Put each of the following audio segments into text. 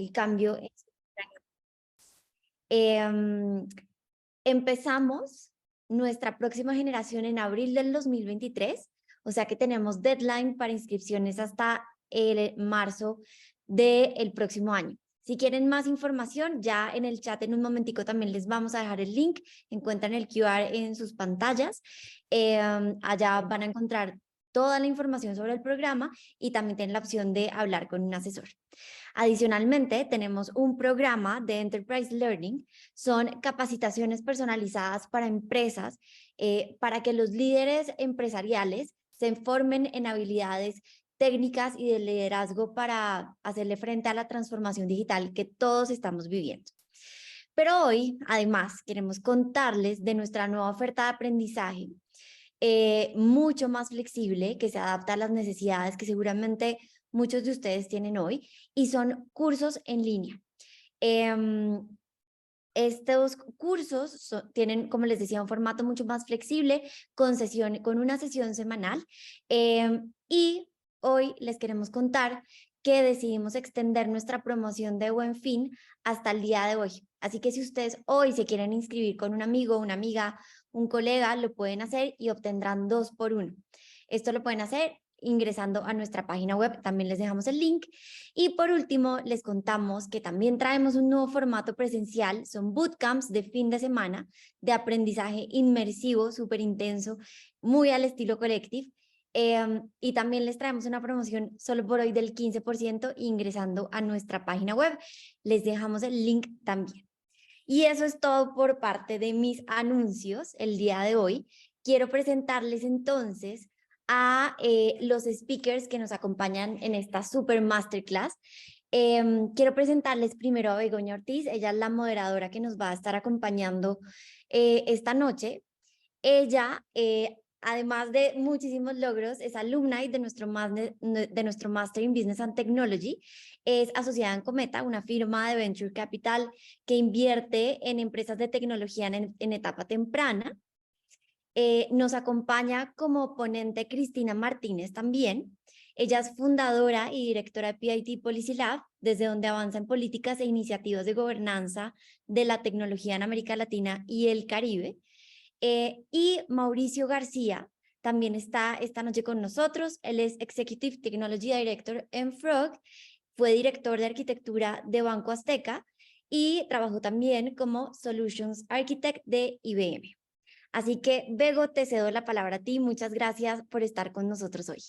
el cambio. Empezamos nuestra próxima generación en abril del 2023, o sea que tenemos deadline para inscripciones hasta el marzo del próximo año. Si quieren más información, ya en el chat en un momentico también les vamos a dejar el link, encuentran el QR en sus pantallas, allá van a encontrar toda la información sobre el programa y también tienen la opción de hablar con un asesor. Adicionalmente, tenemos un programa de Enterprise Learning, son capacitaciones personalizadas para empresas, para que los líderes empresariales se formen en habilidades técnicas y de liderazgo para hacerle frente a la transformación digital que todos estamos viviendo. Pero hoy, además, queremos contarles de nuestra nueva oferta de aprendizaje, mucho más flexible, que se adapta a las necesidades que seguramente muchos de ustedes tienen hoy, y son cursos en línea. Estos cursos tienen, como les decía, un formato mucho más flexible, con una sesión semanal, y hoy les queremos contar que decidimos extender nuestra promoción de Buen Fin hasta el día de hoy. Así que si ustedes hoy se quieren inscribir con un amigo, una amiga, un colega, lo pueden hacer y obtendrán 2 por 1. Esto lo pueden hacer ingresando a nuestra página web, también les dejamos el link. Y por último, les contamos que también traemos un nuevo formato presencial, son bootcamps de fin de semana de aprendizaje inmersivo, súper intenso, muy al estilo Collective. Y también les traemos una promoción solo por hoy del 15% ingresando a nuestra página web. Les dejamos el link también. Y eso es todo por parte de mis anuncios el día de hoy. Quiero presentarles entonces a los speakers que nos acompañan en esta super masterclass. Quiero presentarles primero a Begoña Ortiz, ella es la moderadora que nos va a estar acompañando esta noche. Ella, además de muchísimos logros, es alumna de nuestro Master in Business and Technology. Es asociada en Cometa, una firma de Venture Capital que invierte en empresas de tecnología en etapa temprana. Nos acompaña como ponente Cristina Martínez también. Ella es fundadora y directora de PIT Policy Lab, desde donde avanza en políticas e iniciativas de gobernanza de la tecnología en América Latina y el Caribe. Y Mauricio García también está esta noche con nosotros. Él es Executive Technology Director en Frog, fue director de arquitectura de Banco Azteca y trabajó también como Solutions Architect de IBM. Así que, Bego, te cedo la palabra a ti. Muchas gracias por estar con nosotros hoy.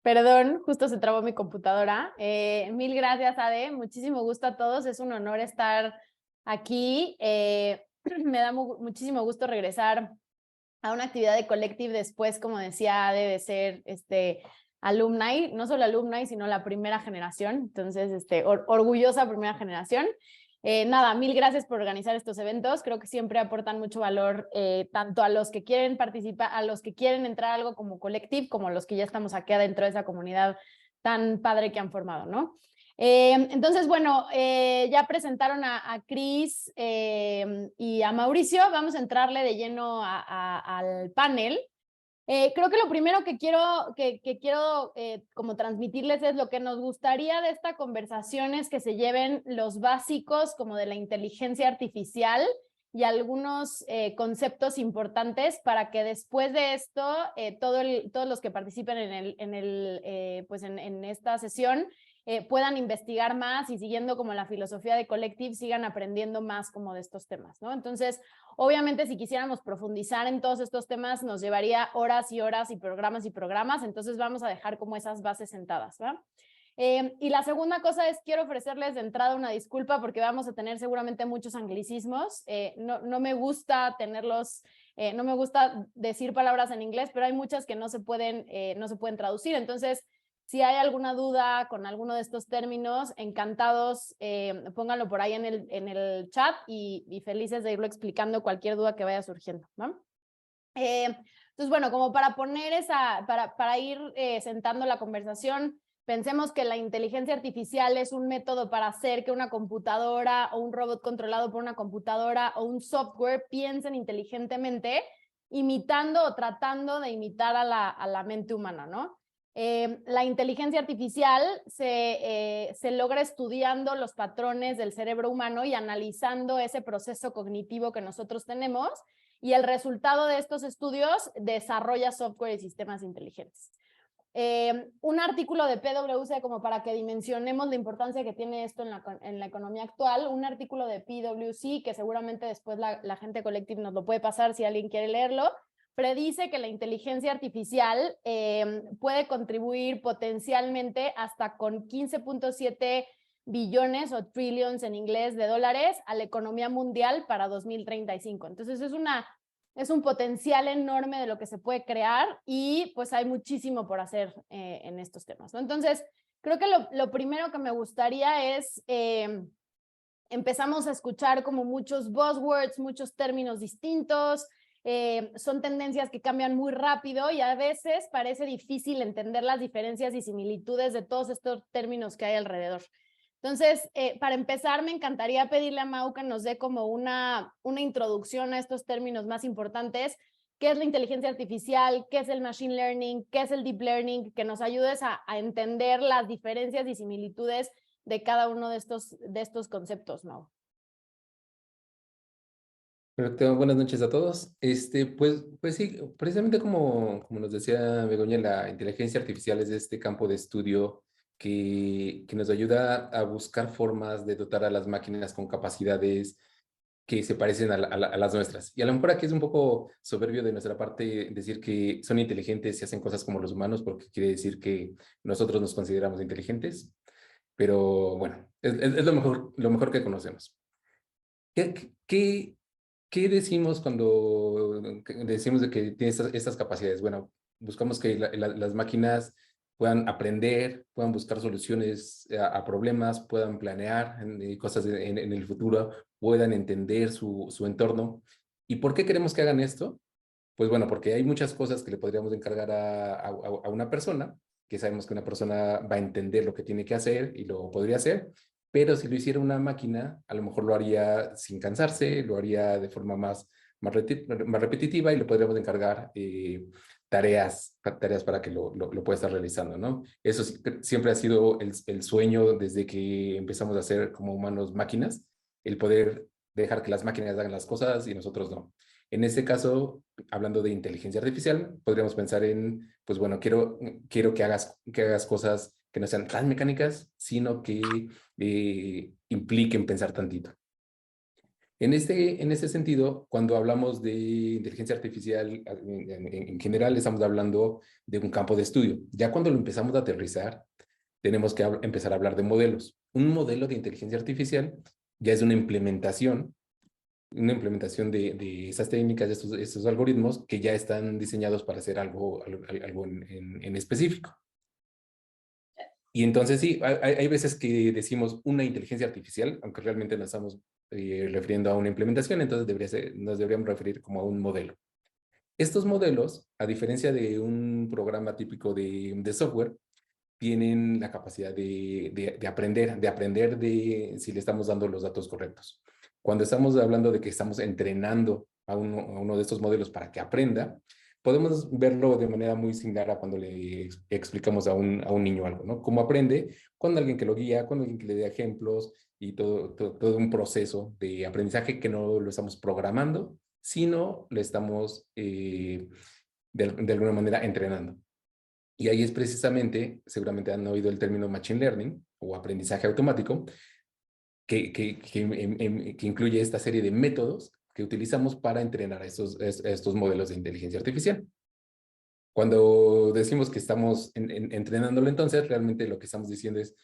Perdón, justo se trabó mi computadora. Mil gracias, Ade. Muchísimo gusto a todos. Es un honor estar aquí. Me da muchísimo gusto regresar a una actividad de Collective después, como decía Ade, de ser alumni, no solo alumni, sino la primera generación. Entonces, orgullosa primera generación. Nada, mil gracias por organizar estos eventos. Creo que siempre aportan mucho valor tanto a los que quieren participar, a los que quieren entrar a algo como Collective, como a los que ya estamos aquí adentro de esa comunidad tan padre que han formado, ¿no? Entonces, bueno, ya presentaron a Cris y a Mauricio. Vamos a entrarle de lleno al panel. Creo que lo primero que quiero como transmitirles es lo que nos gustaría de esta conversación es que se lleven los básicos como de la inteligencia artificial y algunos conceptos importantes para que después de esto todos los que participen en esta sesión puedan investigar más y siguiendo como la filosofía de Collective sigan aprendiendo más como de estos temas, ¿no? Entonces, obviamente, si quisiéramos profundizar en todos estos temas, nos llevaría horas y horas y programas, entonces vamos a dejar como esas bases sentadas, ¿verdad? Y la segunda cosa es, quiero ofrecerles de entrada una disculpa porque vamos a tener seguramente muchos anglicismos. No me gusta tenerlos, no me gusta decir palabras en inglés, pero hay muchas que no se pueden traducir, entonces, si hay alguna duda con alguno de estos términos, encantados, pónganlo por ahí en el chat y felices de irlo explicando cualquier duda que vaya surgiendo, ¿no? Entonces, bueno, como para poner para ir sentando la conversación, pensemos que la inteligencia artificial es un método para hacer que una computadora o un robot controlado por una computadora o un software piensen inteligentemente, imitando o tratando de imitar a la mente humana, ¿no? La inteligencia artificial se logra estudiando los patrones del cerebro humano y analizando ese proceso cognitivo que nosotros tenemos, y el resultado de estos estudios desarrolla software y sistemas inteligentes. Un artículo de PwC, como para que dimensionemos la importancia que tiene esto en la economía actual, un artículo de PwC, que seguramente después la gente Collective nos lo puede pasar si alguien quiere leerlo, predice que la inteligencia artificial puede contribuir potencialmente hasta con 15.7 billones o trillions en inglés de dólares a la economía mundial para 2035. Entonces es un potencial enorme de lo que se puede crear, y pues hay muchísimo por hacer en estos temas, ¿no? Entonces, creo que lo primero que me gustaría es, empezamos a escuchar como muchos buzzwords, muchos términos distintos, son tendencias que cambian muy rápido y a veces parece difícil entender las diferencias y similitudes de todos estos términos que hay alrededor. Entonces, para empezar, me encantaría pedirle a Mau que nos dé como una introducción a estos términos más importantes. ¿Qué es la inteligencia artificial? ¿Qué es el machine learning? ¿Qué es el deep learning? Que nos ayudes a entender las diferencias y similitudes de cada uno de estos conceptos, Mau. Perfecto, buenas noches a todos. Pues sí, precisamente como nos decía Begoña, la inteligencia artificial es este campo de estudio que nos ayuda a buscar formas de dotar a las máquinas con capacidades que se parecen a las nuestras. Y a lo mejor aquí es un poco soberbio de nuestra parte decir que son inteligentes y hacen cosas como los humanos, porque quiere decir que nosotros nos consideramos inteligentes, pero bueno, es lo mejor que conocemos. ¿Qué, qué decimos cuando decimos de que tiene estas capacidades? Bueno, buscamos que las máquinas puedan aprender, puedan buscar soluciones a problemas, puedan planear cosas en el futuro, puedan entender su entorno. ¿Y por qué queremos que hagan esto? Pues bueno, porque hay muchas cosas que le podríamos encargar a una persona, que sabemos que una persona va a entender lo que tiene que hacer y lo podría hacer, pero si lo hiciera una máquina, a lo mejor lo haría sin cansarse, lo haría de forma más repetitiva, y le podríamos encargar tareas para que lo pueda estar realizando, ¿no? Eso siempre ha sido el sueño desde que empezamos a hacer como humanos máquinas, el poder dejar que las máquinas hagan las cosas y nosotros no. En este caso, hablando de inteligencia artificial, podríamos pensar en, pues bueno, quiero que hagas cosas que no sean tan mecánicas, sino que impliquen pensar tantito. En este sentido, cuando hablamos de inteligencia artificial en general, estamos hablando de un campo de estudio. Ya cuando lo empezamos a aterrizar, tenemos que empezar a hablar de modelos. Un modelo de inteligencia artificial ya es una implementación de esas técnicas, de estos algoritmos que ya están diseñados para hacer algo en específico. Y entonces sí, hay veces que decimos una inteligencia artificial, aunque realmente nos estamos refiriendo a una implementación, entonces nos deberíamos referir como a un modelo. Estos modelos, a diferencia de un programa típico de software, tienen la capacidad de aprender si le estamos dando los datos correctos. Cuando estamos hablando de que estamos entrenando a uno de estos modelos para que aprenda, podemos verlo de manera muy similar a cuando le explicamos a un niño algo, ¿no? Cómo aprende con alguien que lo guía, con alguien que le dé ejemplos, y todo un proceso de aprendizaje que no lo estamos programando, sino lo estamos de alguna manera entrenando. Y ahí es precisamente, seguramente han oído el término machine learning o aprendizaje automático, que incluye esta serie de métodos que utilizamos para entrenar a estos modelos de inteligencia artificial. Cuando decimos que estamos entrenándolo, entonces realmente lo que estamos diciendo es,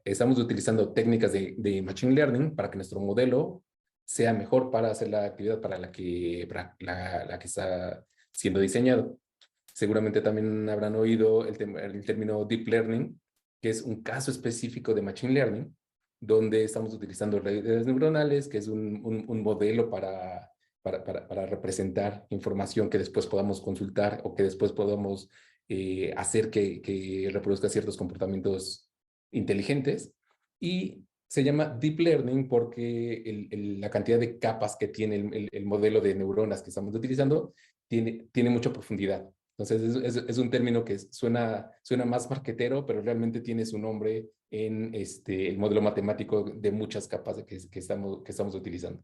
estamos utilizando técnicas de machine learning para que nuestro modelo sea mejor para hacer la actividad para la que está siendo diseñado. Seguramente también habrán oído el término deep learning, que es un caso específico de machine learning, donde estamos utilizando redes neuronales, que es un modelo para representar información que después podamos consultar o que después podamos hacer que reproduzca ciertos comportamientos inteligentes. Y se llama deep learning porque la cantidad de capas que tiene el modelo de neuronas que estamos utilizando tiene mucha profundidad. Entonces es un término que suena más marquetero, pero realmente tiene su nombre en el modelo matemático de muchas capas que estamos utilizando.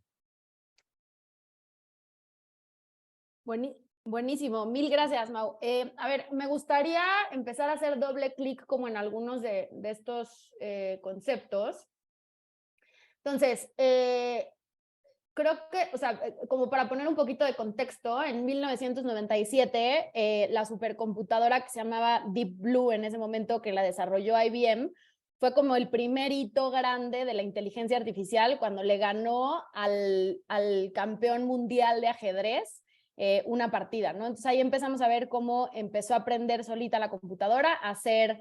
Buenísimo, mil gracias, Mau. A ver, me gustaría empezar a hacer doble clic como en algunos de estos conceptos. Entonces, creo que, o sea, como para poner un poquito de contexto, en 1997, la supercomputadora que se llamaba Deep Blue en ese momento, que la desarrolló IBM, fue como el primer hito grande de la inteligencia artificial cuando le ganó al campeón mundial de ajedrez una partida, ¿no? Entonces ahí empezamos a ver cómo empezó a aprender solita la computadora a hacer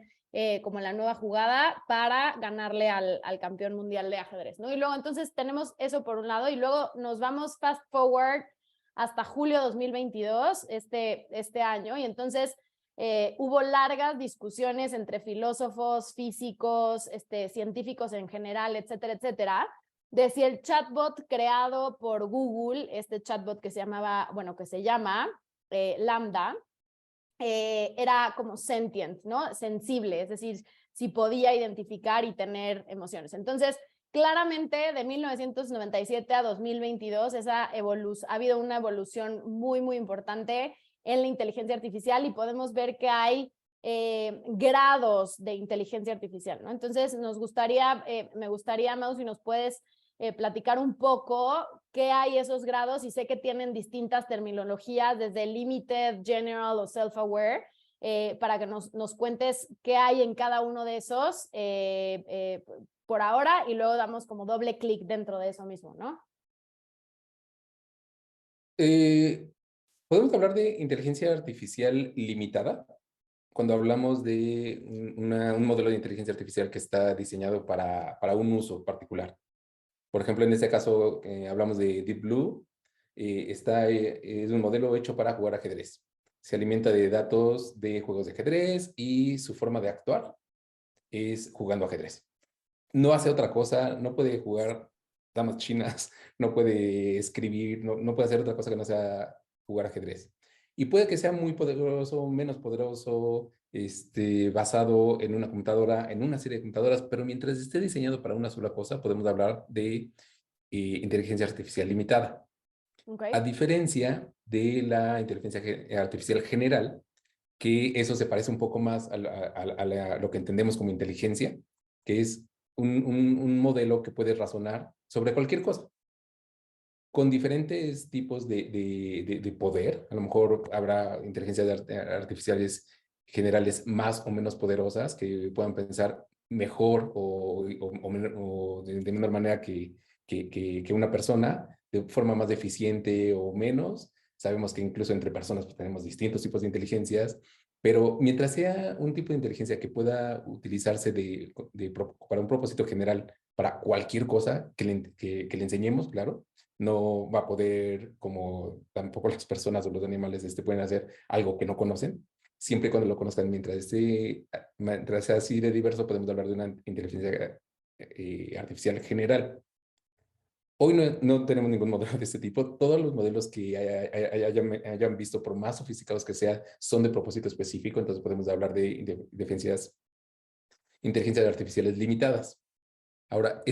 como la nueva jugada para ganarle al campeón mundial de ajedrez, ¿no? Y luego entonces tenemos eso por un lado y luego nos vamos fast forward hasta julio 2022, este año, y entonces hubo largas discusiones entre filósofos, físicos, científicos en general, etcétera, etcétera, de si el chatbot creado por Google, este chatbot que se llama Lambda, era como sentient, ¿no? Sensible, es decir, si podía identificar y tener emociones. Entonces, claramente de 1997 a 2022 ha habido una evolución muy, muy importante en la inteligencia artificial y podemos ver que hay grados de inteligencia artificial, ¿no? Entonces, me gustaría, Mau, si nos puedes platicar un poco qué hay esos grados, y sé que tienen distintas terminologías, desde limited, general o self-aware, para que nos cuentes qué hay en cada uno de esos por ahora, y luego damos como doble clic dentro de eso mismo, ¿no? ¿Podemos hablar de inteligencia artificial limitada? Cuando hablamos de un modelo de inteligencia artificial que está diseñado para un uso particular. Por ejemplo, en este caso hablamos de Deep Blue, es un modelo hecho para jugar ajedrez. Se alimenta de datos de juegos de ajedrez y su forma de actuar es jugando ajedrez. No hace otra cosa, no puede jugar damas chinas, no puede escribir, no puede hacer otra cosa que no sea jugar ajedrez. Y puede que sea muy poderoso, menos poderoso, basado en una computadora, en una serie de computadoras, pero mientras esté diseñado para una sola cosa, podemos hablar de inteligencia artificial limitada. Okay. A diferencia de la inteligencia artificial general, que eso se parece un poco más a lo que entendemos como inteligencia, que es un modelo que puede razonar sobre cualquier cosa, con diferentes tipos de poder. A lo mejor habrá inteligencias artificiales generales más o menos poderosas que puedan pensar mejor o de menor manera que una persona, de forma más eficiente o menos. Sabemos que incluso entre personas pues, tenemos distintos tipos de inteligencias, pero mientras sea un tipo de inteligencia que pueda utilizarse para un propósito general, para cualquier cosa que le enseñemos, claro, no va a poder, como tampoco las personas o los animales pueden hacer algo que no conocen, siempre y cuando lo conozcan. Mientras sea así de diverso, podemos hablar de una inteligencia artificial general. Hoy no tenemos ningún modelo de este tipo. Todos los modelos que hayan visto, por más sofisticados que sean, son de propósito específico. Entonces podemos hablar de inteligencias artificiales limitadas. Ahora,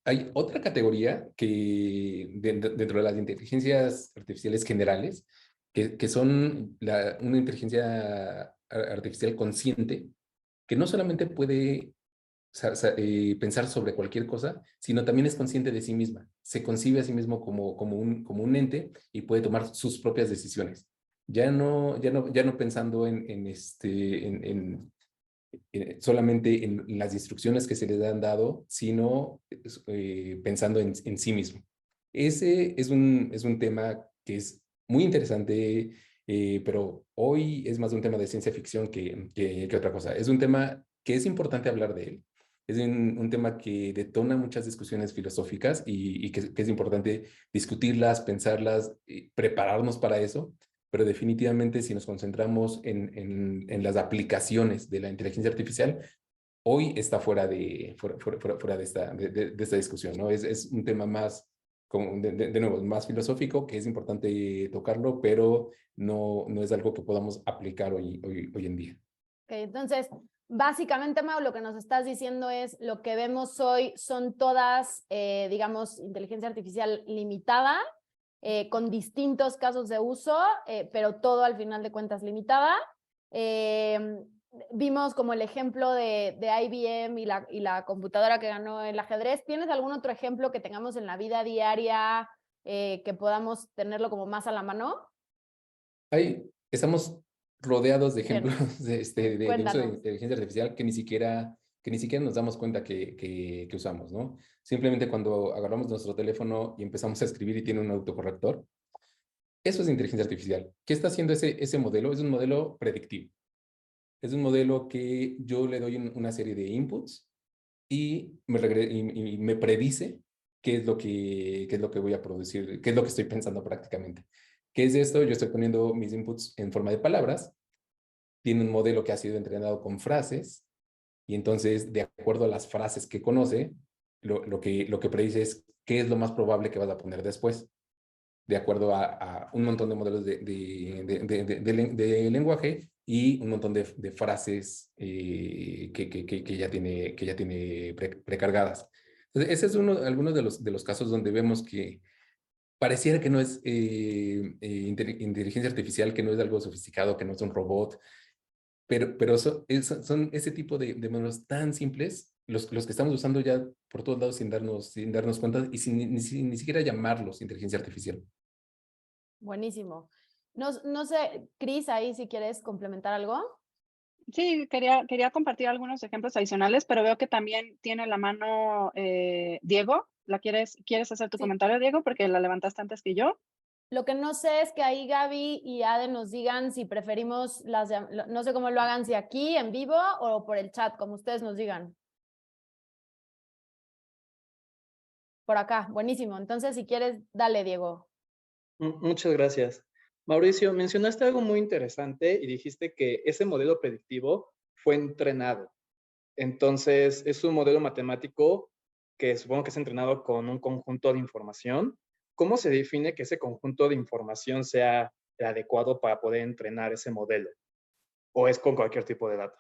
hay otra categoría que dentro de las inteligencias artificiales generales, que son una inteligencia artificial consciente, que no solamente puede pensar sobre cualquier cosa, sino también es consciente de sí misma. Se concibe a sí mismo como un ente y puede tomar sus propias decisiones. Ya no pensando solamente en las instrucciones que se les han dado, sino pensando en sí mismo. Ese es un tema que es muy interesante, pero hoy es más un tema de ciencia ficción que otra cosa. Es un tema que es importante hablar de él. Es un tema que detona muchas discusiones filosóficas y que es importante discutirlas, pensarlas, prepararnos para eso. Pero definitivamente si nos concentramos en las aplicaciones de la inteligencia artificial, hoy está fuera de esta discusión, ¿no? Es un tema más como de nuevo, más filosófico, que es importante tocarlo, pero no es algo que podamos aplicar hoy en día. Okay, entonces, básicamente, Mau, lo que nos estás diciendo es lo que vemos hoy son todas, digamos, inteligencia artificial limitada, con distintos casos de uso, pero todo al final de cuentas limitada. Vimos como el ejemplo de IBM y la computadora que ganó el ajedrez. ¿Tienes algún otro ejemplo que tengamos en la vida diaria que podamos tenerlo como más a la mano? Estamos rodeados de Bien. ejemplos de uso de Cuéntanos. inteligencia artificial que ni siquiera nos damos cuenta que usamos, ¿no? Simplemente cuando agarramos nuestro teléfono y empezamos a escribir y tiene un autocorrector, eso es inteligencia artificial. ¿Qué está haciendo ese modelo? Es un modelo predictivo. Es un modelo que yo le doy una serie de inputs y y me predice qué es lo que voy a producir, qué es lo que estoy pensando prácticamente. ¿Qué es esto? Yo estoy poniendo mis inputs en forma de palabras, tiene un modelo que ha sido entrenado con frases, y entonces, de acuerdo a las frases que conoce, lo que predice es qué es lo más probable que vas a poner después, de acuerdo a un montón de modelos de lenguaje y un montón de frases que ya tiene precargadas. Entonces, ese es algunos de los casos donde vemos que pareciera que no es inteligencia artificial, que no es algo sofisticado, que no es un robot, pero son ese tipo de modelos tan simples, los que estamos usando ya por todos lados sin darnos cuenta y sin ni siquiera llamarlos inteligencia artificial. Buenísimo. No sé, Cris, ahí si quieres complementar algo. Sí, quería compartir algunos ejemplos adicionales, pero veo que también tiene la mano Diego. ¿Quieres hacer tu Sí. comentario, Diego? Porque la levantaste antes que yo. Lo que no sé es que ahí Gaby y Ade nos digan si preferimos no sé cómo lo hagan, si aquí en vivo o por el chat, como ustedes nos digan. Por acá, buenísimo. Entonces, si quieres, dale, Diego. Muchas gracias. Mauricio, mencionaste algo muy interesante y dijiste que ese modelo predictivo fue entrenado. Entonces, es un modelo matemático que supongo que es entrenado con un conjunto de información. ¿Cómo se define que ese conjunto de información sea el adecuado para poder entrenar ese modelo? ¿O es con cualquier tipo de data?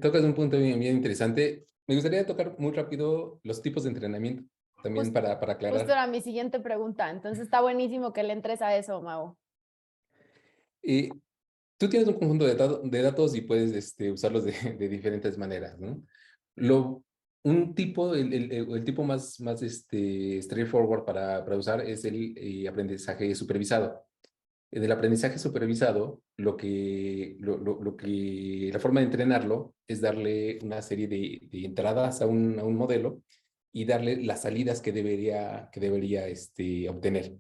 Tocas un punto bien interesante. Me gustaría tocar muy rápido los tipos de entrenamiento, también Justo, para justo aclarar. era mi siguiente pregunta. Entonces, está buenísimo que le entres a eso, Mau. Tú tienes un conjunto de datos y puedes usarlos de diferentes maneras, ¿no? Un tipo, el tipo más straightforward para usar es el aprendizaje supervisado. En el aprendizaje supervisado, la forma de entrenarlo es darle una serie de entradas a un modelo y darle las salidas que debería obtener.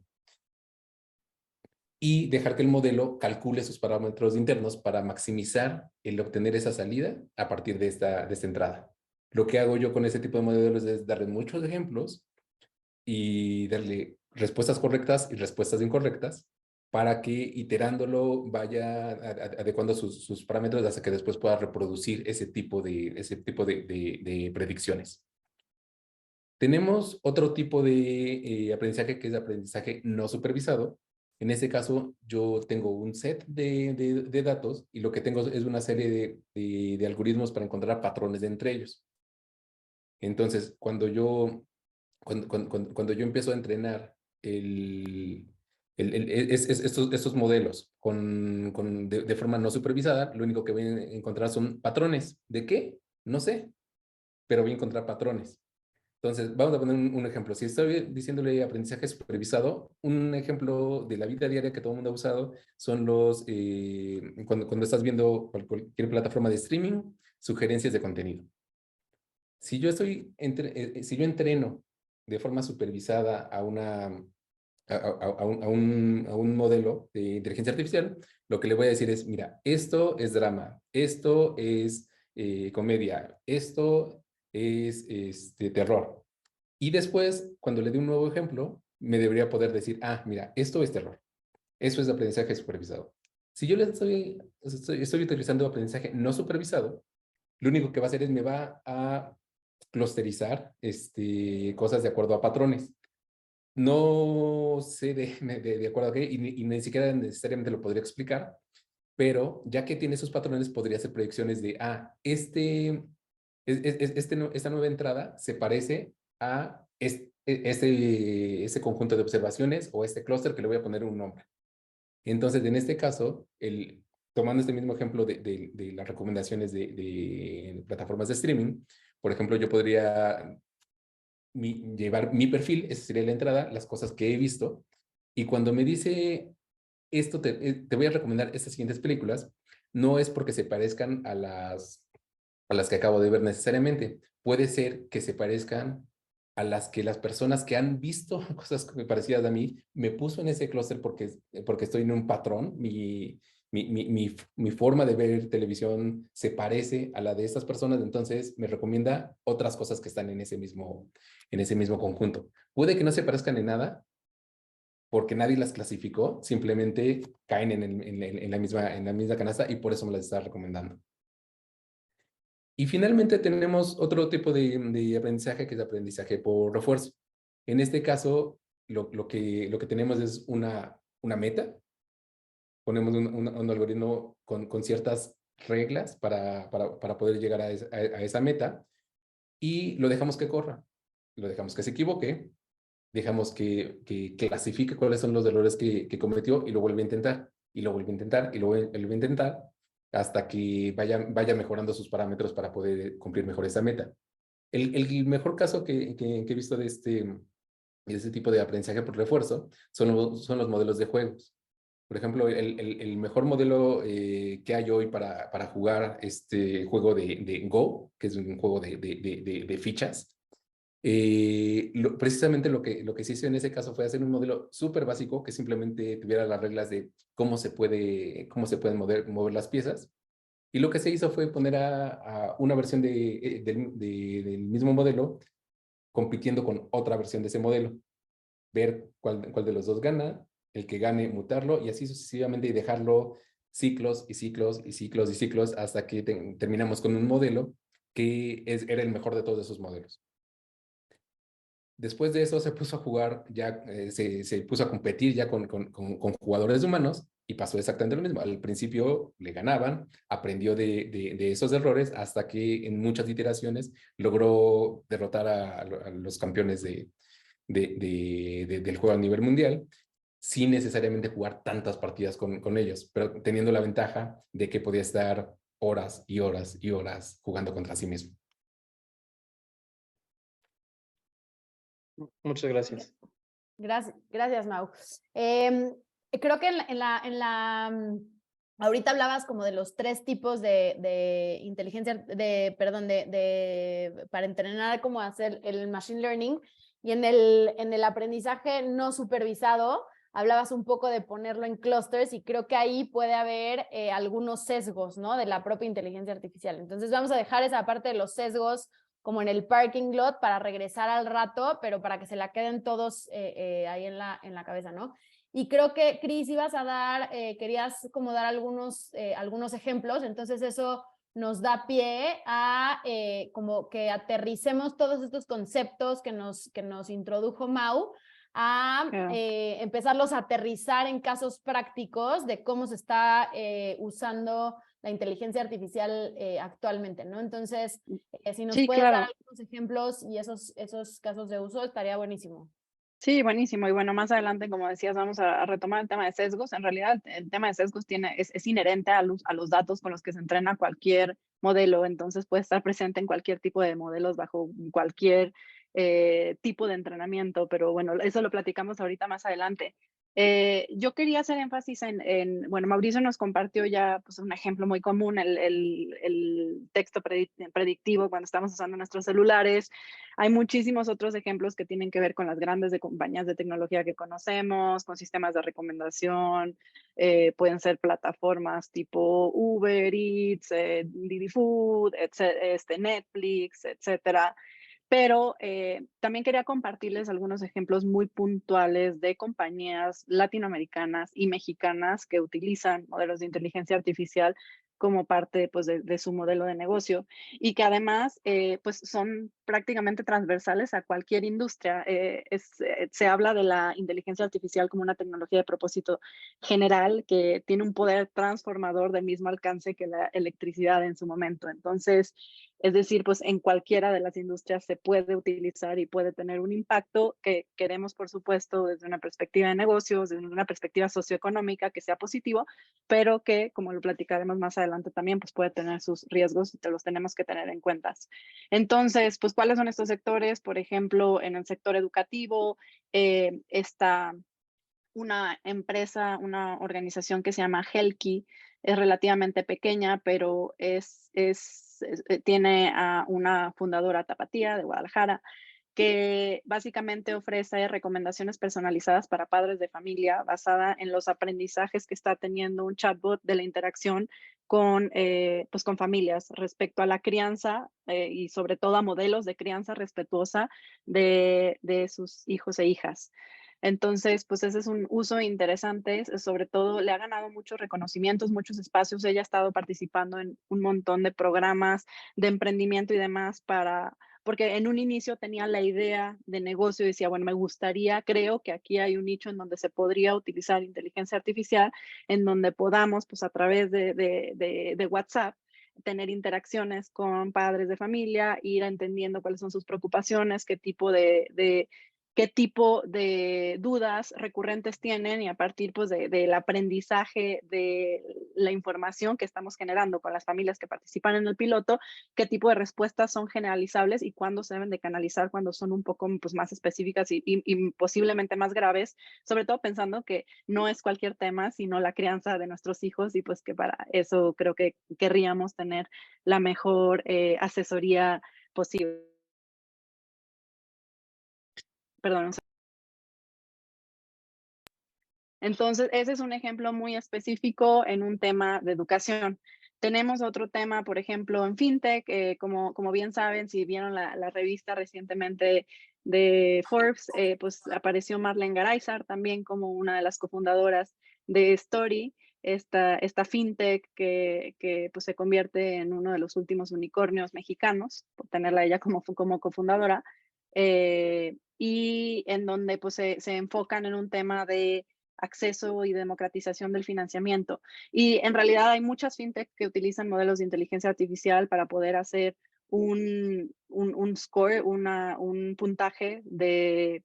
Y dejar que el modelo calcule sus parámetros internos para maximizar el obtener esa salida a partir de esta entrada. Lo que hago yo con ese tipo de modelos es darle muchos ejemplos y darle respuestas correctas y respuestas incorrectas para que iterándolo vaya adecuando sus parámetros hasta que después pueda reproducir ese tipo de predicciones. Tenemos otro tipo de aprendizaje que es aprendizaje no supervisado. En ese caso, yo tengo un set de datos y lo que tengo es una serie de algoritmos para encontrar patrones entre ellos. Entonces, cuando yo empiezo a entrenar estos modelos de forma no supervisada, lo único que voy a encontrar son patrones. ¿De qué? No sé, pero voy a encontrar patrones. Entonces, vamos a poner un ejemplo. Si estoy diciéndole aprendizaje supervisado, un ejemplo de la vida diaria que todo el mundo ha usado son cuando estás viendo cualquier plataforma de streaming, sugerencias de contenido. Si yo entreno de forma supervisada a un modelo de inteligencia artificial, lo que le voy a decir es, mira, esto es drama, esto es comedia, esto es terror. Y después, cuando le dé un nuevo ejemplo, me debería poder decir, mira, esto es terror. Eso es aprendizaje supervisado. Si yo estoy utilizando aprendizaje no supervisado, lo único que va a hacer es me va a clusterizar cosas de acuerdo a patrones. No sé de acuerdo a qué, y ni siquiera necesariamente lo podría explicar, pero ya que tiene esos patrones, podría hacer predicciones de, esta nueva entrada se parece a este conjunto de observaciones o este clúster que le voy a poner un nombre. Entonces, en este caso, tomando este mismo ejemplo de las recomendaciones de plataformas de streaming, por ejemplo, yo podría llevar mi perfil, esa sería la entrada, las cosas que he visto, y cuando me dice esto, te voy a recomendar estas siguientes películas, no es porque se parezcan a las que acabo de ver necesariamente, puede ser que se parezcan a las que las personas que han visto cosas parecidas a mí me puso en ese clúster porque estoy en un patrón, mi forma de ver televisión se parece a la de estas personas, entonces me recomienda otras cosas que están en ese mismo conjunto. Puede que no se parezcan en nada, porque nadie las clasificó, simplemente caen en la misma canasta y por eso me las está recomendando. Y finalmente tenemos otro tipo de aprendizaje que es aprendizaje por refuerzo. En este caso, lo que tenemos es una meta. Ponemos un algoritmo con ciertas reglas para poder llegar a esa meta y lo dejamos que corra. Lo dejamos que se equivoque, dejamos que clasifique cuáles son los errores que cometió y lo vuelve a intentar, y lo vuelve a intentar, y lo vuelve a intentar, hasta que vaya mejorando sus parámetros para poder cumplir mejor esa meta. El mejor caso que he visto de este tipo de aprendizaje por refuerzo son los modelos de juegos. Por ejemplo, el mejor modelo que hay hoy para jugar este juego de Go, que es un juego de fichas, precisamente lo que se hizo en ese caso fue hacer un modelo súper básico que simplemente tuviera las reglas de cómo se pueden mover las piezas. Y lo que se hizo fue poner a una versión del mismo modelo compitiendo con otra versión de ese modelo, ver cuál de los dos gana, el que gane mutarlo y así sucesivamente y dejarlo ciclos y ciclos y ciclos y ciclos hasta que terminamos con un modelo que era el mejor de todos esos modelos. Después de eso se puso a jugar, ya se puso a competir ya con jugadores humanos y pasó exactamente lo mismo. Al principio le ganaban, aprendió de esos errores hasta que en muchas iteraciones logró derrotar a los campeones del juego a nivel mundial sin necesariamente jugar tantas partidas con ellos, pero teniendo la ventaja de que podía estar horas y horas y horas jugando contra sí mismo. Muchas gracias. Gracias, Mau. Creo que ahorita hablabas como de los 3 tipos de inteligencia, para entrenar cómo hacer el machine learning, y en el aprendizaje no supervisado hablabas un poco de ponerlo en clusters y creo que ahí puede haber algunos sesgos, ¿no? De la propia inteligencia artificial. Entonces vamos a dejar esa parte de los sesgos como en el parking lot para regresar al rato, pero para que se la queden todos ahí en la cabeza, ¿no? Y creo que, Cris, ibas a querías como dar algunos ejemplos, entonces eso nos da pie a como que aterricemos todos estos conceptos que nos introdujo Mau, a empezarlos a aterrizar en casos prácticos de cómo se está usando la inteligencia artificial actualmente, ¿no? Entonces, si nos puedes dar algunos ejemplos y esos casos de uso, estaría buenísimo. Sí, buenísimo. Y bueno, más adelante, como decías, vamos a retomar el tema de sesgos. En realidad, el tema de sesgos es inherente a los datos con los que se entrena cualquier modelo. Entonces, puede estar presente en cualquier tipo de modelos, bajo cualquier tipo de entrenamiento. Pero bueno, eso lo platicamos ahorita más adelante. Yo quería hacer énfasis bueno, Mauricio nos compartió ya pues, un ejemplo muy común, el texto predictivo cuando estamos usando nuestros celulares. Hay muchísimos otros ejemplos que tienen que ver con las grandes compañías de tecnología que conocemos, con sistemas de recomendación, pueden ser plataformas tipo Uber Eats, Didi Food, Netflix, etcétera. Pero también quería compartirles algunos ejemplos muy puntuales de compañías latinoamericanas y mexicanas que utilizan modelos de inteligencia artificial como parte pues, de su modelo de negocio y que además pues son prácticamente transversales a cualquier industria. Se habla de la inteligencia artificial como una tecnología de propósito general que tiene un poder transformador del mismo alcance que la electricidad en su momento. Entonces, es decir, pues en cualquiera de las industrias se puede utilizar y puede tener un impacto que queremos, por supuesto, desde una perspectiva de negocios, desde una perspectiva socioeconómica, que sea positivo, pero que, como lo platicaremos más adelante también, pues puede tener sus riesgos y los tenemos que tener en cuenta. Entonces, pues, ¿cuáles son estos sectores? Por ejemplo, en el sector educativo está una empresa, una organización que se llama Helki, es relativamente pequeña, pero tiene a una fundadora tapatía de Guadalajara, que básicamente ofrece recomendaciones personalizadas para padres de familia basada en los aprendizajes que está teniendo un chatbot de la interacción pues con familias respecto a la crianza y sobre todo a modelos de crianza respetuosa de sus hijos e hijas. Entonces, pues ese es un uso interesante, sobre todo le ha ganado muchos reconocimientos, muchos espacios. Ella ha estado participando en un montón de programas de emprendimiento y demás porque en un inicio tenía la idea de negocio y decía, bueno, me gustaría, creo que aquí hay un nicho en donde se podría utilizar inteligencia artificial, en donde podamos, pues a través de WhatsApp, tener interacciones con padres de familia, ir entendiendo cuáles son sus preocupaciones, qué tipo de dudas recurrentes tienen y a partir pues, del aprendizaje de la información que estamos generando con las familias que participan en el piloto, qué tipo de respuestas son generalizables y cuándo se deben de canalizar, cuando son un poco pues, más específicas y posiblemente más graves, sobre todo pensando que no es cualquier tema, sino la crianza de nuestros hijos y pues que para eso creo que querríamos tener la mejor asesoría posible. Perdón. Entonces, ese es un ejemplo muy específico en un tema de educación. Tenemos otro tema, por ejemplo, en FinTech, como bien saben, si vieron la revista recientemente de Forbes, pues apareció Marlene Garayzar también como una de las cofundadoras de Story, esta FinTech que pues, se convierte en uno de los últimos unicornios mexicanos, por tenerla ella como cofundadora, y en donde pues, se enfocan en un tema de acceso y democratización del financiamiento. Y en realidad hay muchas fintech que utilizan modelos de inteligencia artificial para poder hacer un score, un puntaje de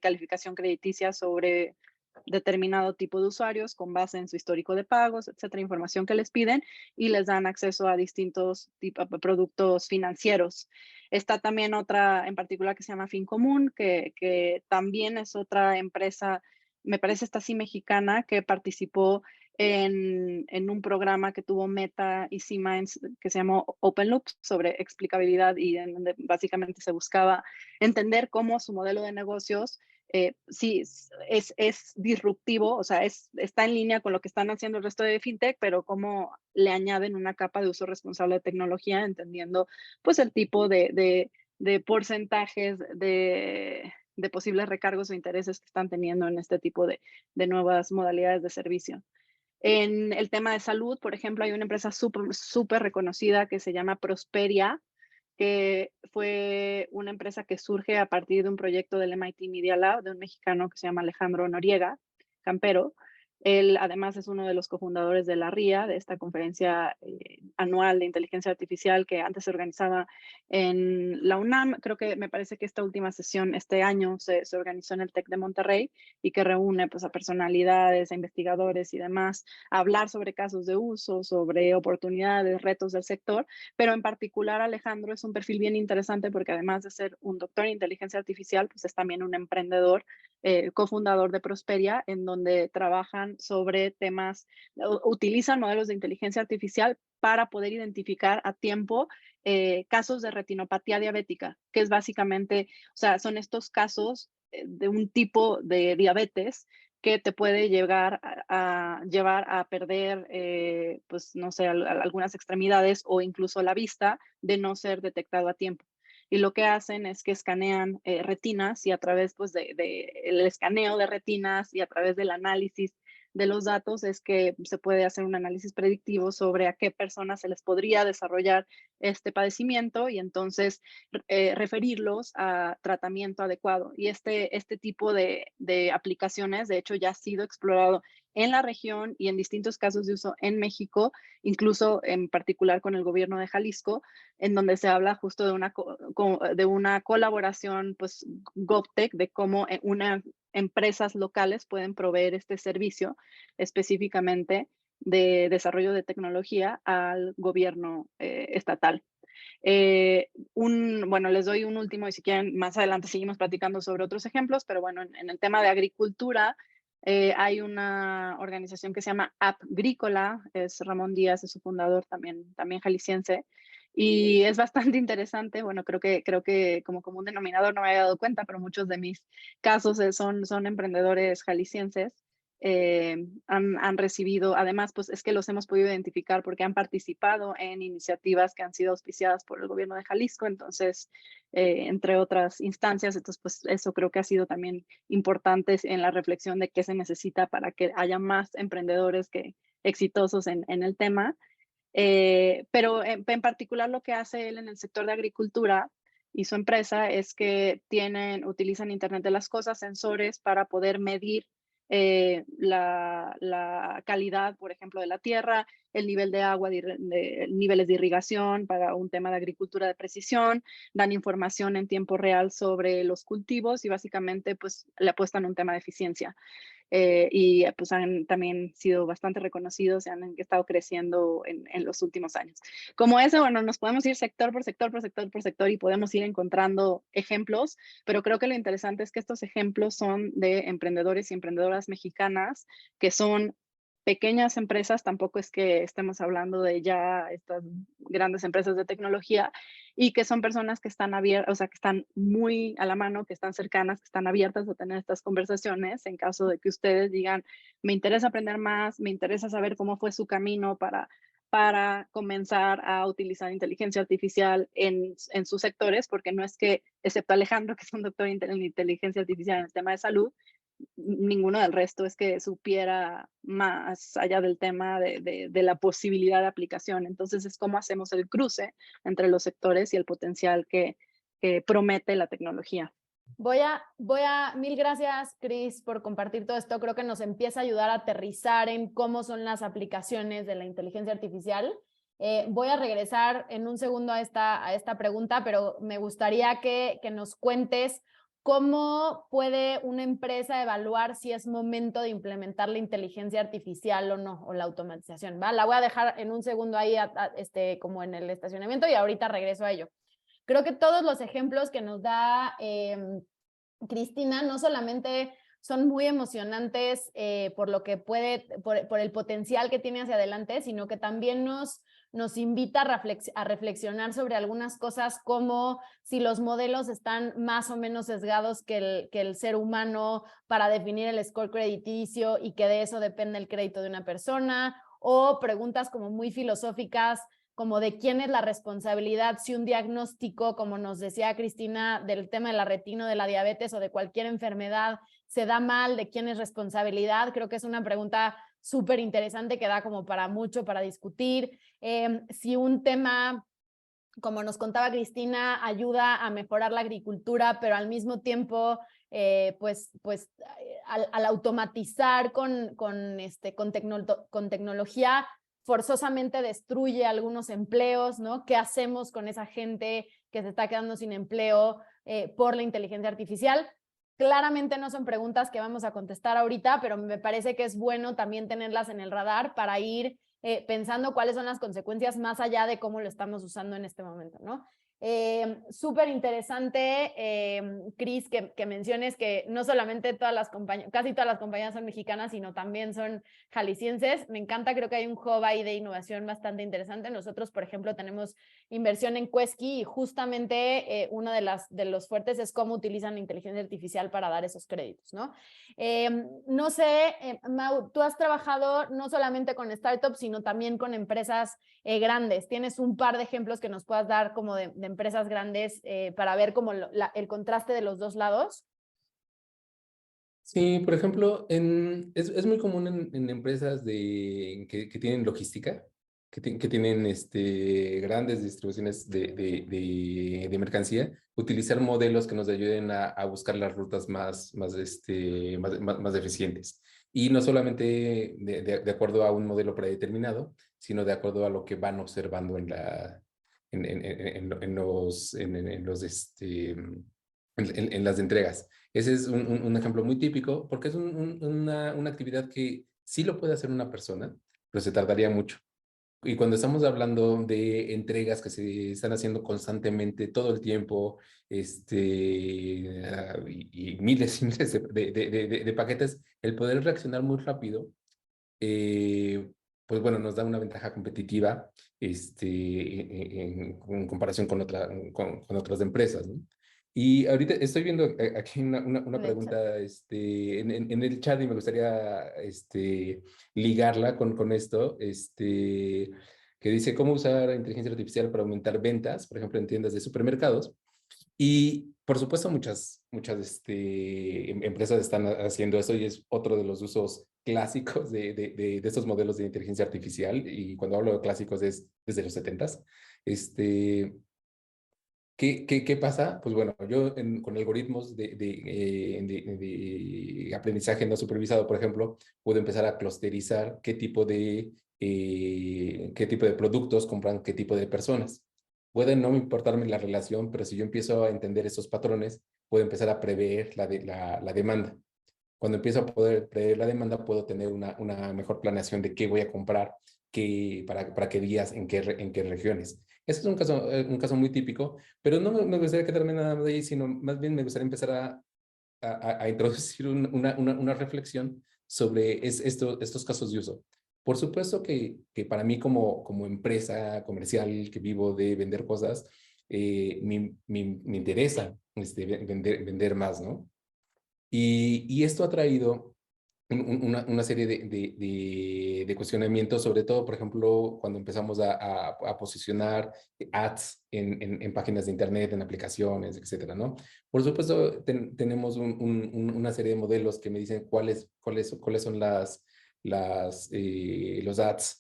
calificación crediticia sobre determinado tipo de usuarios con base en su histórico de pagos, etcétera, información que les piden y les dan acceso a distintos tipos de productos financieros. Está también otra en particular que se llama Fincomún, que también es otra empresa, me parece esta sí mexicana, que participó en un programa que tuvo Meta y Siemens que se llamó Open Loop sobre explicabilidad y en donde básicamente se buscaba entender cómo su modelo de negocios sí es disruptivo, o sea, está en línea con lo que están haciendo el resto de fintech, pero cómo le añaden una capa de uso responsable de tecnología, entendiendo pues el tipo de porcentajes de posibles recargos o intereses que están teniendo en este tipo de nuevas modalidades de servicio. En el tema de salud, por ejemplo, hay una empresa súper reconocida que se llama Prosperia, que fue una empresa que surge a partir de un proyecto del MIT Media Lab, de un mexicano que se llama Alejandro Noriega Campero. Él además es uno de los cofundadores de la RIA, de esta conferencia anual de inteligencia artificial que antes se organizaba en la UNAM. Creo que me parece que esta última sesión este año se organizó en el TEC de Monterrey y que reúne pues, a personalidades, a investigadores y demás a hablar sobre casos de uso, sobre oportunidades, retos del sector, pero en particular Alejandro es un perfil bien interesante porque además de ser un doctor en inteligencia artificial, pues es también un emprendedor, cofundador de Prosperia, en donde trabajan sobre temas, utilizan modelos de inteligencia artificial para poder identificar a tiempo casos de retinopatía diabética, que es básicamente, o sea, son estos casos de un tipo de diabetes que te puede llevar a perder, pues, no sé, algunas extremidades o incluso la vista de no ser detectado a tiempo. Y lo que hacen es que escanean retinas y a través pues, el escaneo de retinas y a través del análisis de los datos es que se puede hacer un análisis predictivo sobre a qué personas se les podría desarrollar este padecimiento y entonces referirlos a tratamiento adecuado. Y este tipo de aplicaciones, de hecho, ya ha sido explorado en la región y en distintos casos de uso en México, incluso en particular con el gobierno de Jalisco, en donde se habla justo de una colaboración, pues, GovTech, de cómo empresas locales pueden proveer este servicio específicamente de desarrollo de tecnología al gobierno estatal. Bueno, les doy un último y si quieren más adelante seguimos platicando sobre otros ejemplos, pero bueno, en el tema de agricultura hay una organización que se llama AppGrícola, es Ramón Díaz, es su fundador, también jalisciense, y es bastante interesante. Bueno, creo que como común denominador no me había dado cuenta, pero muchos de mis casos son emprendedores jaliscienses. Han recibido, además, pues es que los hemos podido identificar porque han participado en iniciativas que han sido auspiciadas por el gobierno de Jalisco, entonces, entre otras instancias, entonces, pues eso creo que ha sido también importante en la reflexión de qué se necesita para que haya más emprendedores exitosos en el tema. Pero en particular lo que hace él en el sector de agricultura y su empresa es que utilizan Internet de las Cosas, sensores para poder medir la calidad, por ejemplo, de la tierra, el nivel de agua, niveles de irrigación para un tema de agricultura de precisión, dan información en tiempo real sobre los cultivos y básicamente pues le apuestan a un tema de eficiencia. Y pues han también sido bastante reconocidos y han estado creciendo en los últimos años. Como eso, bueno, nos podemos ir sector por sector, por sector, por sector y podemos ir encontrando ejemplos, pero creo que lo interesante es que estos ejemplos son de emprendedores y emprendedoras mexicanas que son pequeñas empresas, tampoco es que estemos hablando de ya estas grandes empresas de tecnología, y que son personas que están abiertas, o sea, que están muy a la mano, que están cercanas, que están abiertas a tener estas conversaciones en caso de que ustedes digan, me interesa aprender más, me interesa saber cómo fue su camino para comenzar a utilizar inteligencia artificial en sus sectores, porque no es que, excepto Alejandro, que es un doctor en inteligencia artificial en el tema de salud, ninguno del resto es que supiera más allá del tema de la posibilidad de aplicación. Entonces es cómo hacemos el cruce entre los sectores y el potencial que promete la tecnología. Mil gracias, Cris, por compartir todo esto. Creo que nos empieza a ayudar a aterrizar en cómo son las aplicaciones de la inteligencia artificial. Voy a regresar en un segundo a esta pregunta, pero me gustaría que nos cuentes ¿cómo puede una empresa evaluar si es momento de implementar la inteligencia artificial o no, o la automatización? ¿Va? La voy a dejar en un segundo ahí como en el estacionamiento y ahorita regreso a ello. Creo que todos los ejemplos que nos da Cristina no solamente son muy emocionantes por lo que por el potencial que tiene hacia adelante, sino que también nos invita a reflexionar sobre algunas cosas como si los modelos están más o menos sesgados que el ser humano para definir el score crediticio y que de eso depende el crédito de una persona, o preguntas como muy filosóficas como de quién es la responsabilidad si un diagnóstico, como nos decía Cristina, del tema de la retina, de la diabetes o de cualquier enfermedad se da mal, de quién es responsabilidad. Creo que es una pregunta súper interesante que da como para mucho para discutir. Si un tema, como nos contaba Cristina, ayuda a mejorar la agricultura, pero al mismo tiempo, al automatizar con tecnología, forzosamente destruye algunos empleos, ¿no? ¿Qué hacemos con esa gente que se está quedando sin empleo por la inteligencia artificial? Claramente no son preguntas que vamos a contestar ahorita, pero me parece que es bueno también tenerlas en el radar para ir pensando cuáles son las consecuencias más allá de cómo lo estamos usando en este momento, ¿no? Súper interesante, Cris, que menciones que no solamente casi todas las compañías son mexicanas, sino también son jaliscienses. Me encanta, creo que hay un hub ahí de innovación bastante interesante. Nosotros, por ejemplo, tenemos inversión en Quesky y justamente uno de los fuertes es cómo utilizan la inteligencia artificial para dar esos créditos, ¿no? No sé, Mau, tú has trabajado no solamente con startups, sino también con empresas grandes. ¿Tienes un par de ejemplos que nos puedas dar como de empresas grandes para ver como el contraste de los dos lados? Sí, por ejemplo, es muy común en empresas que tienen logística, que tienen grandes distribuciones de mercancía, utilizar modelos que nos ayuden a buscar las rutas más eficientes. Y no solamente de acuerdo a un modelo predeterminado, sino de acuerdo a lo que van observando en las entregas. Ese es un ejemplo muy típico porque es una actividad que sí lo puede hacer una persona, pero se tardaría mucho. Y cuando estamos hablando de entregas que se están haciendo constantemente, todo el tiempo, y miles y miles de paquetes, el poder reaccionar muy rápido, eh, pues bueno, nos da una ventaja competitiva en comparación con otras empresas, ¿no? Y ahorita estoy viendo aquí una De hecho. pregunta en el chat y me gustaría ligarla con esto, que dice, ¿cómo usar inteligencia artificial para aumentar ventas, por ejemplo, en tiendas de supermercados? Y por supuesto muchas empresas están haciendo eso y es otro de los usos clásicos de estos modelos de inteligencia artificial. Y cuando hablo de clásicos es desde los 70s. Este, ¿Qué pasa? Pues bueno, yo con algoritmos de aprendizaje no supervisado, por ejemplo, puedo empezar a clusterizar qué tipo de productos compran qué tipo de personas. Puede no importarme la relación, pero si yo empiezo a entender esos patrones, puedo empezar a prever la demanda. Cuando empiezo a poder prever la demanda, puedo tener una mejor planeación de qué voy a comprar, para qué días, en qué regiones. Ese es un caso muy típico, pero no me gustaría quedarme nada más ahí, sino más bien me gustaría empezar a introducir una reflexión sobre estos casos de uso. Por supuesto que para mí como empresa comercial que vivo de vender cosas, me interesa vender más, ¿no? Y esto ha traído una serie de cuestionamientos, sobre todo, por ejemplo, cuando empezamos a posicionar ads en páginas de internet, en aplicaciones, etcétera, ¿no? Por supuesto, tenemos una serie de modelos que me dicen cuáles son los ads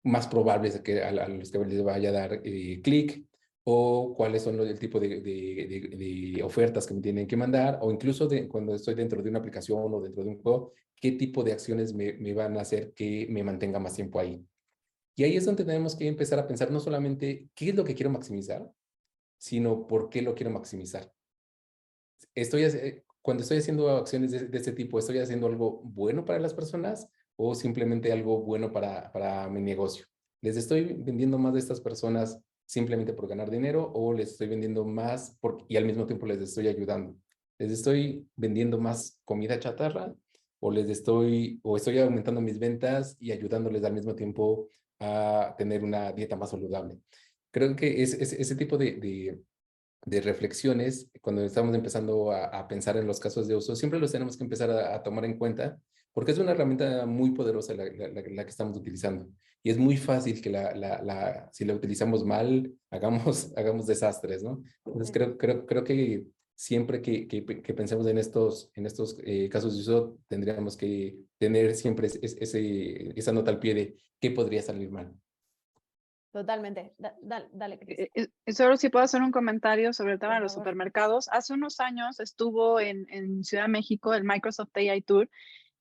más probables a los que les vaya a dar clic, o cuáles son el tipo de ofertas que me tienen que mandar, o incluso cuando estoy dentro de una aplicación o dentro de un juego, qué tipo de acciones me van a hacer que me mantenga más tiempo ahí. Y ahí es donde tenemos que empezar a pensar no solamente qué es lo que quiero maximizar, sino por qué lo quiero maximizar. Cuando estoy haciendo acciones de este tipo, ¿estoy haciendo algo bueno para las personas o simplemente algo bueno para mi negocio? ¿Les estoy vendiendo más de estas personas simplemente por ganar dinero o les estoy vendiendo más y al mismo tiempo les estoy ayudando? ¿Les estoy vendiendo más comida chatarra o estoy aumentando mis ventas y ayudándoles al mismo tiempo a tener una dieta más saludable? Creo que ese tipo de reflexiones, cuando estamos empezando a pensar en los casos de uso, siempre los tenemos que empezar a tomar en cuenta, porque es una herramienta muy poderosa la que estamos utilizando. Y es muy fácil que si la utilizamos mal, hagamos desastres, ¿no? Entonces creo que siempre que pensemos en estos casos de uso, tendríamos que tener siempre esa nota al pie de qué podría salir mal. Totalmente. Dale, Cris. Y solo si puedo hacer un comentario sobre el tema Por de los favor. supermercados. Hace unos años estuvo en Ciudad de México el Microsoft AI Tour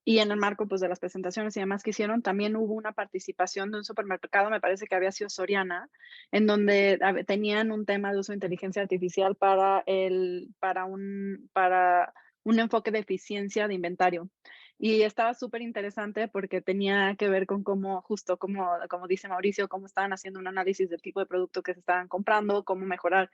y en el marco pues, de las presentaciones y demás que hicieron, también hubo una participación de un supermercado, me parece que había sido Soriana, en donde tenían un tema de uso de inteligencia artificial para un enfoque de eficiencia de inventario. Y estaba súper interesante porque tenía que ver con cómo, justo como dice Mauricio, cómo estaban haciendo un análisis del tipo de producto que se estaban comprando, cómo mejorar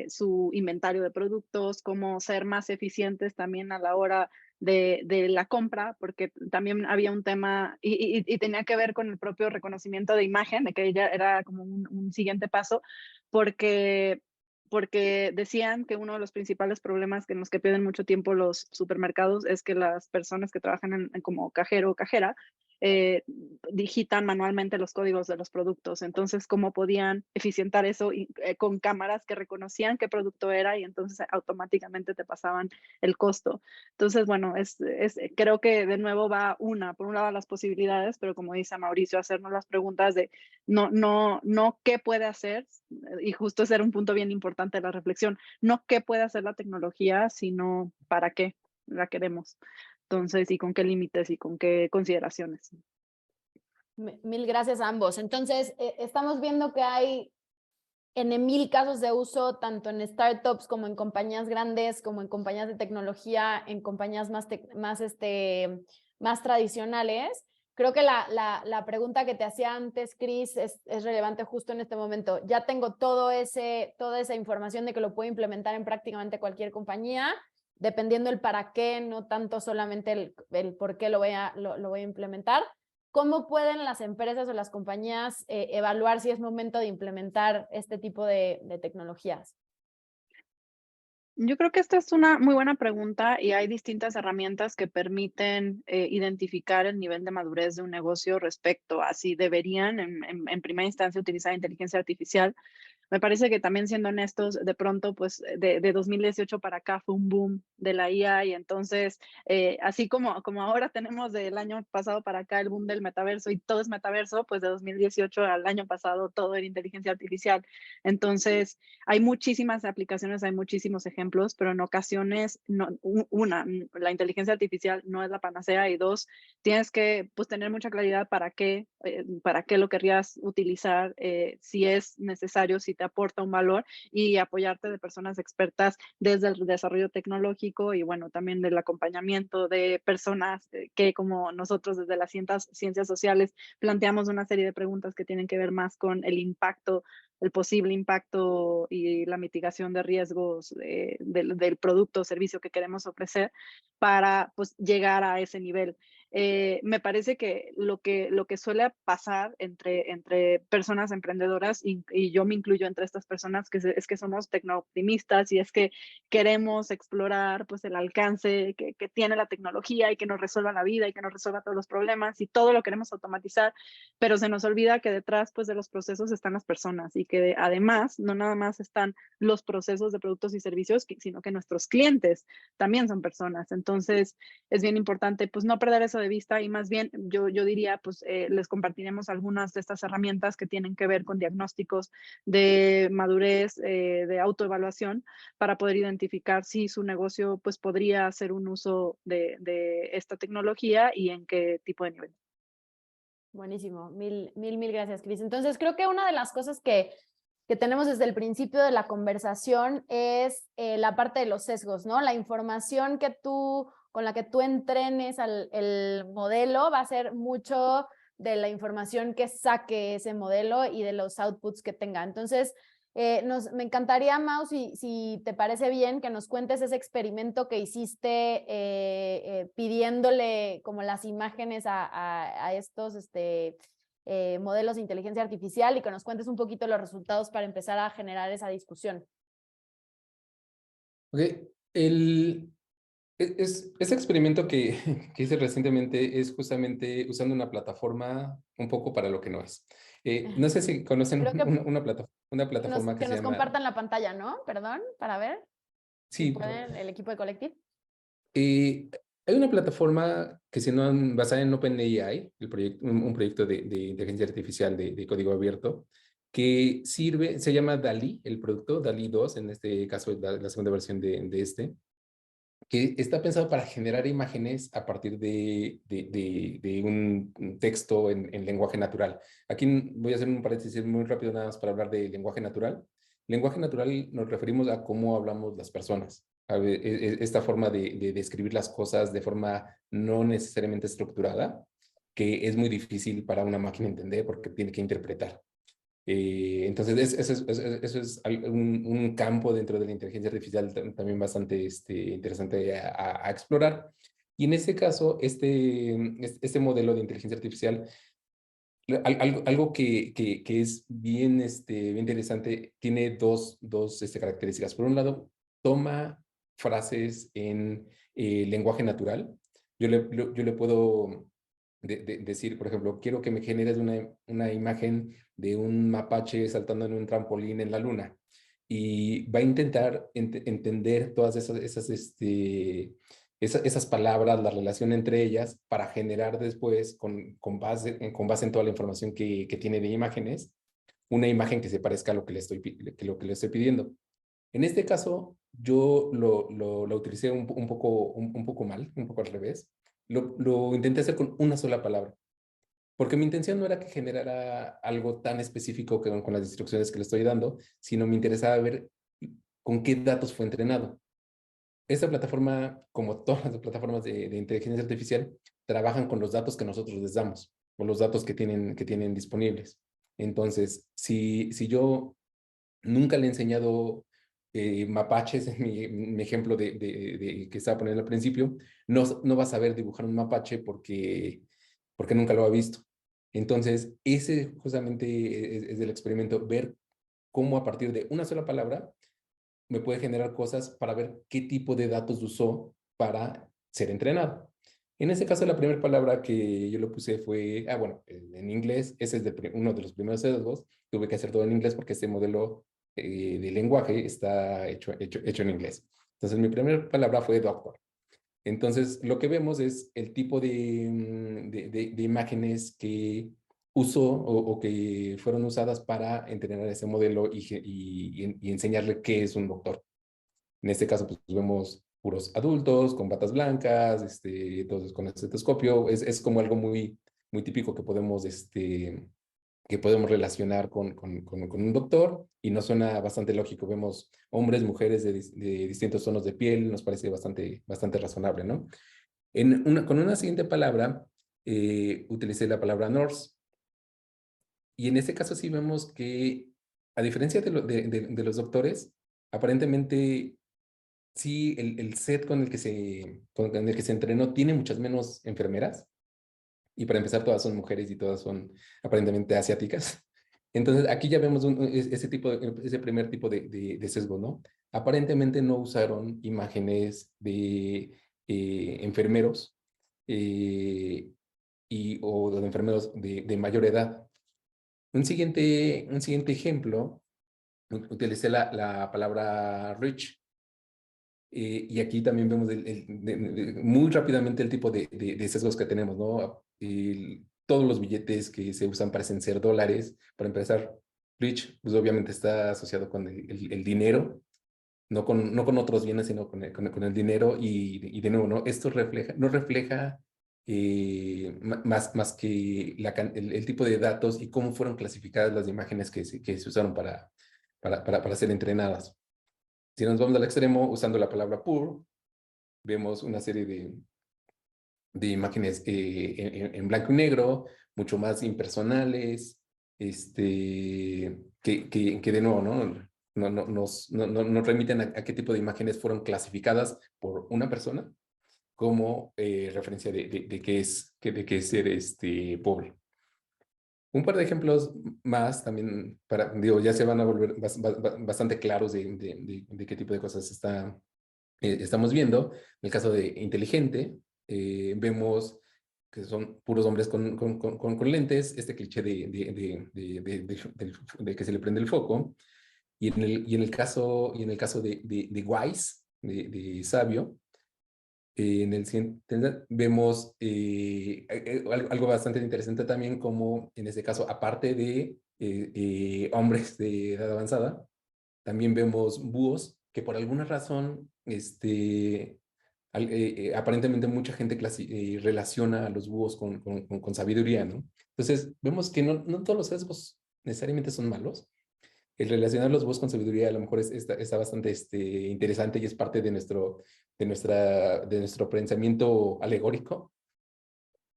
su inventario de productos, cómo ser más eficientes también a la hora de la compra, porque también había un tema y tenía que ver con el propio reconocimiento de imagen, de que ya era como un siguiente paso, porque decían que uno de los principales problemas en los que pierden mucho tiempo los supermercados es que las personas que trabajan como cajero o cajera digitan manualmente los códigos de los productos. Entonces, ¿cómo podían eficientar eso con cámaras que reconocían qué producto era y entonces automáticamente te pasaban el costo? Entonces, bueno, creo que de nuevo va por un lado las posibilidades, pero como dice Mauricio, hacernos las preguntas de no qué puede hacer, y justo ese era un punto bien importante de la reflexión, no qué puede hacer la tecnología, sino para qué la queremos. Entonces, y con qué límites y con qué consideraciones. Mil gracias a ambos. Entonces, estamos viendo que hay en 1000 casos de uso, tanto en startups como en compañías grandes, como en compañías de tecnología, en compañías más tradicionales. Creo que la pregunta que te hacía antes, Chris, es relevante justo en este momento. Ya tengo toda esa información de que lo puedo implementar en prácticamente cualquier compañía, dependiendo el para qué, no tanto solamente el por qué lo voy a implementar. ¿Cómo pueden las empresas o las compañías evaluar si es momento de implementar este tipo de tecnologías? Yo creo que esta es una muy buena pregunta y hay distintas herramientas que permiten identificar el nivel de madurez de un negocio respecto a si deberían en primera instancia utilizar inteligencia artificial. Me parece que también siendo honestos, de pronto, pues de 2018 para acá fue un boom de la IA y entonces, así como ahora tenemos del año pasado para acá el boom del metaverso y todo es metaverso, pues de 2018 al año pasado todo era inteligencia artificial. Entonces, hay muchísimas aplicaciones, hay muchísimos ejemplos, pero en ocasiones, la inteligencia artificial no es la panacea y dos, tienes que pues, tener mucha claridad para qué lo querrías utilizar, si es necesario, si te aporta un valor y apoyarte de personas expertas desde el desarrollo tecnológico y bueno, también del acompañamiento de personas que como nosotros desde las ciencias sociales planteamos una serie de preguntas que tienen que ver más con el impacto, el posible impacto y la mitigación de riesgos del producto o servicio que queremos ofrecer para pues, llegar a ese nivel. Me parece que lo que suele pasar entre personas emprendedoras, y yo me incluyo entre estas personas, es que somos tecnooptimistas y es que queremos explorar pues, el alcance que tiene la tecnología y que nos resuelva la vida y que nos resuelva todos los problemas y todo lo queremos automatizar, pero se nos olvida que detrás pues, de los procesos están las personas y que además no nada más están los procesos de productos y servicios, sino que nuestros clientes también son personas. Entonces, es bien importante pues no perder eso de vista y más bien yo diría pues les compartiremos algunas de estas herramientas que tienen que ver con diagnósticos de madurez, de autoevaluación para poder identificar si su negocio pues podría hacer un uso de esta tecnología y en qué tipo de nivel. Buenísimo, mil gracias, Cris. Entonces, creo que una de las cosas que tenemos desde el principio de la conversación es la parte de los sesgos, ¿no? La información con la que tú entrenes el modelo va a ser mucho de la información que saque ese modelo y de los outputs que tenga. Entonces, me encantaría, Mau, si te parece bien, que nos cuentes ese experimento que hiciste pidiéndole como las imágenes a estos modelos de inteligencia artificial y que nos cuentes un poquito los resultados para empezar a generar esa discusión. Ok, ese experimento que hice recientemente es justamente usando una plataforma un poco para lo que no es. No sé si conocen una plataforma que que se nos llama... compartan la pantalla, ¿no? Perdón, para ver. Si Sí, pueden, el equipo de Collective. hay una plataforma que se llama basada en OpenAI, un proyecto de inteligencia artificial de código abierto, que se llama DALL-E, el producto, DALL-E 2, en este caso la segunda versión de este, que está pensado para generar imágenes a partir de un texto en lenguaje natural. Aquí voy a hacer un paréntesis muy rápido nada más para hablar de lenguaje natural. Lenguaje natural nos referimos a cómo hablamos las personas. Esta forma de describir las cosas de forma no necesariamente estructurada, que es muy difícil para una máquina entender porque tiene que interpretar. Entonces, eso es un campo dentro de la inteligencia artificial también bastante interesante a explorar. Y en este caso, este modelo de inteligencia artificial, algo que es bien, bien interesante, tiene dos características. Por un lado, toma frases en lenguaje natural. Yo le puedo decir, por ejemplo, quiero que me generes una imagen de un mapache saltando en un trampolín en la luna. Y va a intentar entender todas esas palabras, la relación entre ellas, para generar después, con base en toda la información que tiene de imágenes, una imagen que se parezca a lo que le estoy pidiendo. En este caso, yo lo utilicé un poco mal, un poco al revés. Lo intenté hacer con una sola palabra, porque mi intención no era que generara algo tan específico con las instrucciones que le estoy dando, sino me interesaba ver con qué datos fue entrenado. Esta plataforma, como todas las plataformas de inteligencia artificial, trabajan con los datos que nosotros les damos, con los datos que tienen disponibles. Entonces, si yo nunca le he enseñado mapaches, en mi ejemplo que estaba poniendo al principio, no va a saber dibujar un mapache porque nunca lo ha visto. Entonces, ese justamente es el experimento, ver cómo a partir de una sola palabra me puede generar cosas para ver qué tipo de datos usó para ser entrenado. En este caso, la primera palabra que yo le puse fue, bueno, en inglés. Ese es uno de los primeros sesgos. Tuve que hacer todo en inglés porque este modelo de lenguaje está hecho en inglés. Entonces, mi primera palabra fue doctor. Entonces, lo que vemos es el tipo de imágenes que usó o que fueron usadas para entrenar ese modelo y enseñarle qué es un doctor. En este caso, pues vemos puros adultos con batas blancas, todos con estetoscopio. Es como algo muy típico que podemos relacionar con un doctor, y nos suena bastante lógico. Vemos hombres, mujeres de distintos tonos de piel, nos parece bastante razonable, ¿no? Con una siguiente palabra, utilicé la palabra nurse, y en este caso sí vemos que, a diferencia de los doctores, aparentemente sí, el set con el que se entrenó tiene muchas menos enfermeras, y para empezar todas son mujeres y todas son aparentemente asiáticas. Entonces aquí ya vemos ese primer tipo de sesgo, ¿no? Aparentemente no usaron imágenes de enfermeros o de enfermeros de mayor edad. Un siguiente ejemplo, utilicé la palabra rich. Y aquí también vemos muy rápidamente el tipo de sesgos que tenemos, ¿no? Todos los billetes que se usan parecen ser dólares. Para empezar, rich, pues obviamente está asociado con el dinero, no con otros bienes, sino con el dinero. Y de nuevo, ¿no? Esto no refleja más que el tipo de datos y cómo fueron clasificadas las imágenes que se usaron para ser entrenadas. Si nos vamos al extremo, usando la palabra poor, vemos una serie de imágenes en blanco y negro, mucho más impersonales, que de nuevo, ¿no? Nos remiten a qué tipo de imágenes fueron clasificadas por una persona como referencia de qué es ser pobre. Un par de ejemplos más también, ya se van a volver bastante claros de qué tipo de cosas estamos viendo. En el caso de inteligente, vemos que son puros hombres con lentes, este cliché de que se le prende el foco. Y en el caso de wise, de sabio, en el siguiente vemos algo bastante interesante también, como en este caso, aparte de hombres de edad avanzada, también vemos búhos que por alguna razón, aparentemente mucha gente relaciona a los búhos con sabiduría, ¿no? Entonces, vemos que no todos los sesgos necesariamente son malos. El relacionar los búhos con sabiduría a lo mejor está bastante interesante, y es parte de nuestro pensamiento alegórico,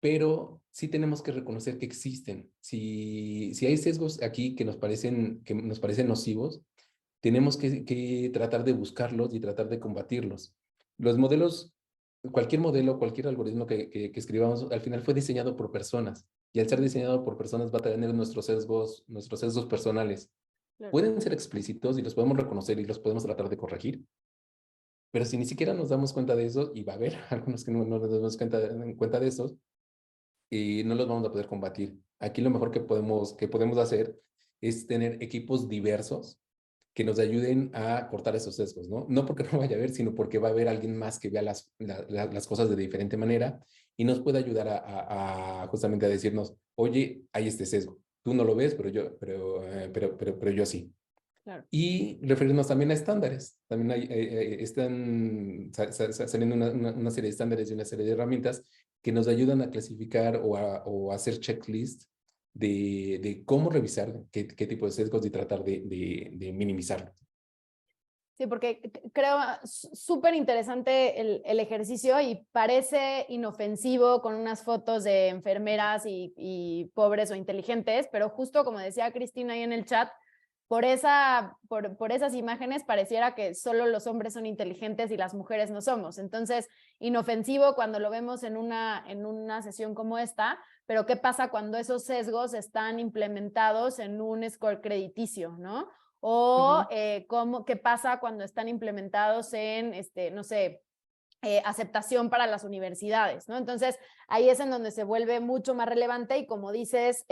pero sí tenemos que reconocer que existen. Si hay sesgos aquí que nos parecen nocivos, tenemos que tratar de buscarlos y tratar de combatirlos. Los modelos, cualquier modelo, cualquier algoritmo que escribamos, al final fue diseñado por personas, y al ser diseñado por personas va a tener nuestros sesgos personales. Claro. Pueden ser explícitos y los podemos reconocer y los podemos tratar de corregir, pero si ni siquiera nos damos cuenta de eso, y va a haber algunos que no nos damos cuenta de eso, no los vamos a poder combatir. Aquí lo mejor que podemos hacer es tener equipos diversos que nos ayuden a cortar esos sesgos, ¿no? No porque no vaya a haber, sino porque va a haber alguien más que vea las cosas de diferente manera y nos puede ayudar a justamente a decirnos, oye, hay este sesgo. Tú no lo ves, pero yo sí. Claro. Y referirnos también a estándares. También están saliendo una serie de estándares y una serie de herramientas que nos ayudan a clasificar o a hacer checklist de cómo revisar qué tipo de sesgos y tratar de minimizarlo. Sí, porque creo súper interesante el ejercicio y parece inofensivo con unas fotos de enfermeras y pobres o inteligentes, pero justo como decía Cristina ahí en el chat, por esas imágenes pareciera que solo los hombres son inteligentes y las mujeres no somos. Entonces, inofensivo cuando lo vemos en una sesión como esta, pero ¿qué pasa cuando esos sesgos están implementados en un score crediticio, ¿no? O qué pasa cuando están implementados en, no sé, aceptación para las universidades, ¿no? Entonces, ahí es en donde se vuelve mucho más relevante y como dices,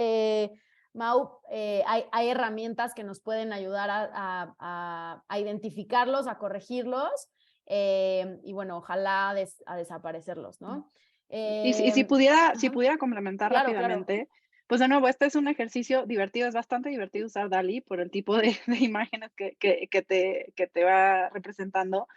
Mau, hay herramientas que nos pueden ayudar a identificarlos, a corregirlos y bueno, ojalá a desaparecerlos, ¿no? Y si pudiera complementar Claro, rápidamente, pues de nuevo, este es un ejercicio divertido, es bastante divertido usar DALL-E por el tipo de imágenes que te va representando.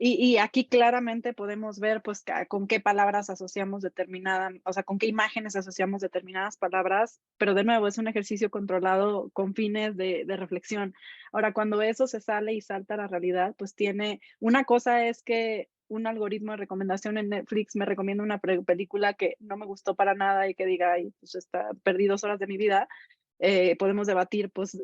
Y aquí claramente podemos ver pues con qué palabras asociamos determinadas, o sea, con qué imágenes asociamos determinadas palabras, pero de nuevo es un ejercicio controlado con fines de reflexión. Ahora, cuando eso se sale y salta a la realidad, pues una cosa es que un algoritmo de recomendación en Netflix me recomienda una película que no me gustó para nada y que diga, ay, pues perdí 2 horas de mi vida. Podemos debatir pues,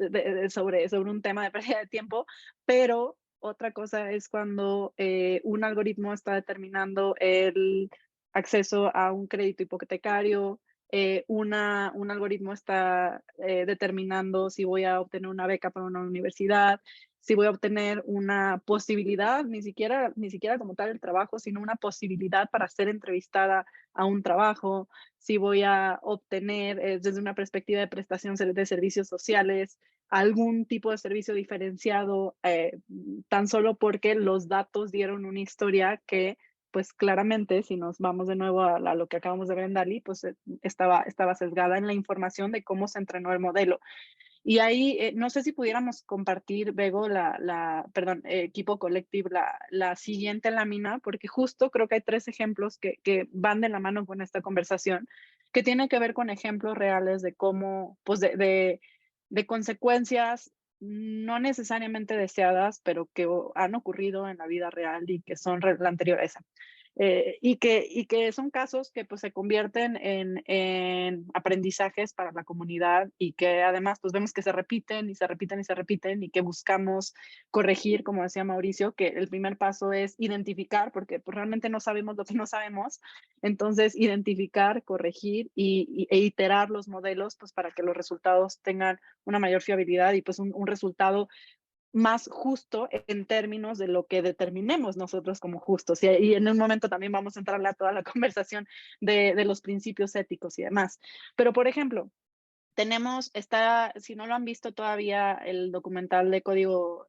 sobre un tema de pérdida de tiempo, pero otra cosa es cuando un algoritmo está determinando el acceso a un crédito hipotecario, un algoritmo está determinando si voy a obtener una beca para una universidad, si voy a obtener una posibilidad, ni siquiera como tal el trabajo, sino una posibilidad para ser entrevistada a un trabajo, si voy a obtener desde una perspectiva de prestación de servicios sociales, algún tipo de servicio diferenciado, tan solo porque los datos dieron una historia que, pues claramente, si nos vamos de nuevo a lo que acabamos de ver en DALL-E, pues estaba sesgada en la información de cómo se entrenó el modelo. Y ahí, no sé si pudiéramos compartir, Bego, equipo colectivo, la siguiente lámina, porque justo creo que hay 3 ejemplos que van de la mano con esta conversación, que tienen que ver con ejemplos reales de cómo, pues de consecuencias no necesariamente deseadas, pero que han ocurrido en la vida real y que son la anterior a esa. Y que son casos que pues se convierten en aprendizajes para la comunidad y que además pues vemos que se repiten y se repiten y se repiten y que buscamos corregir, como decía Mauricio, que el primer paso es identificar, porque pues realmente no sabemos lo que no sabemos, entonces identificar, corregir e iterar los modelos pues para que los resultados tengan una mayor fiabilidad y pues un resultado más justo en términos de lo que determinemos nosotros como justos. Y en un momento también vamos a entrar a toda la conversación de los principios éticos y demás. Pero, por ejemplo, si no lo han visto todavía, el documental de código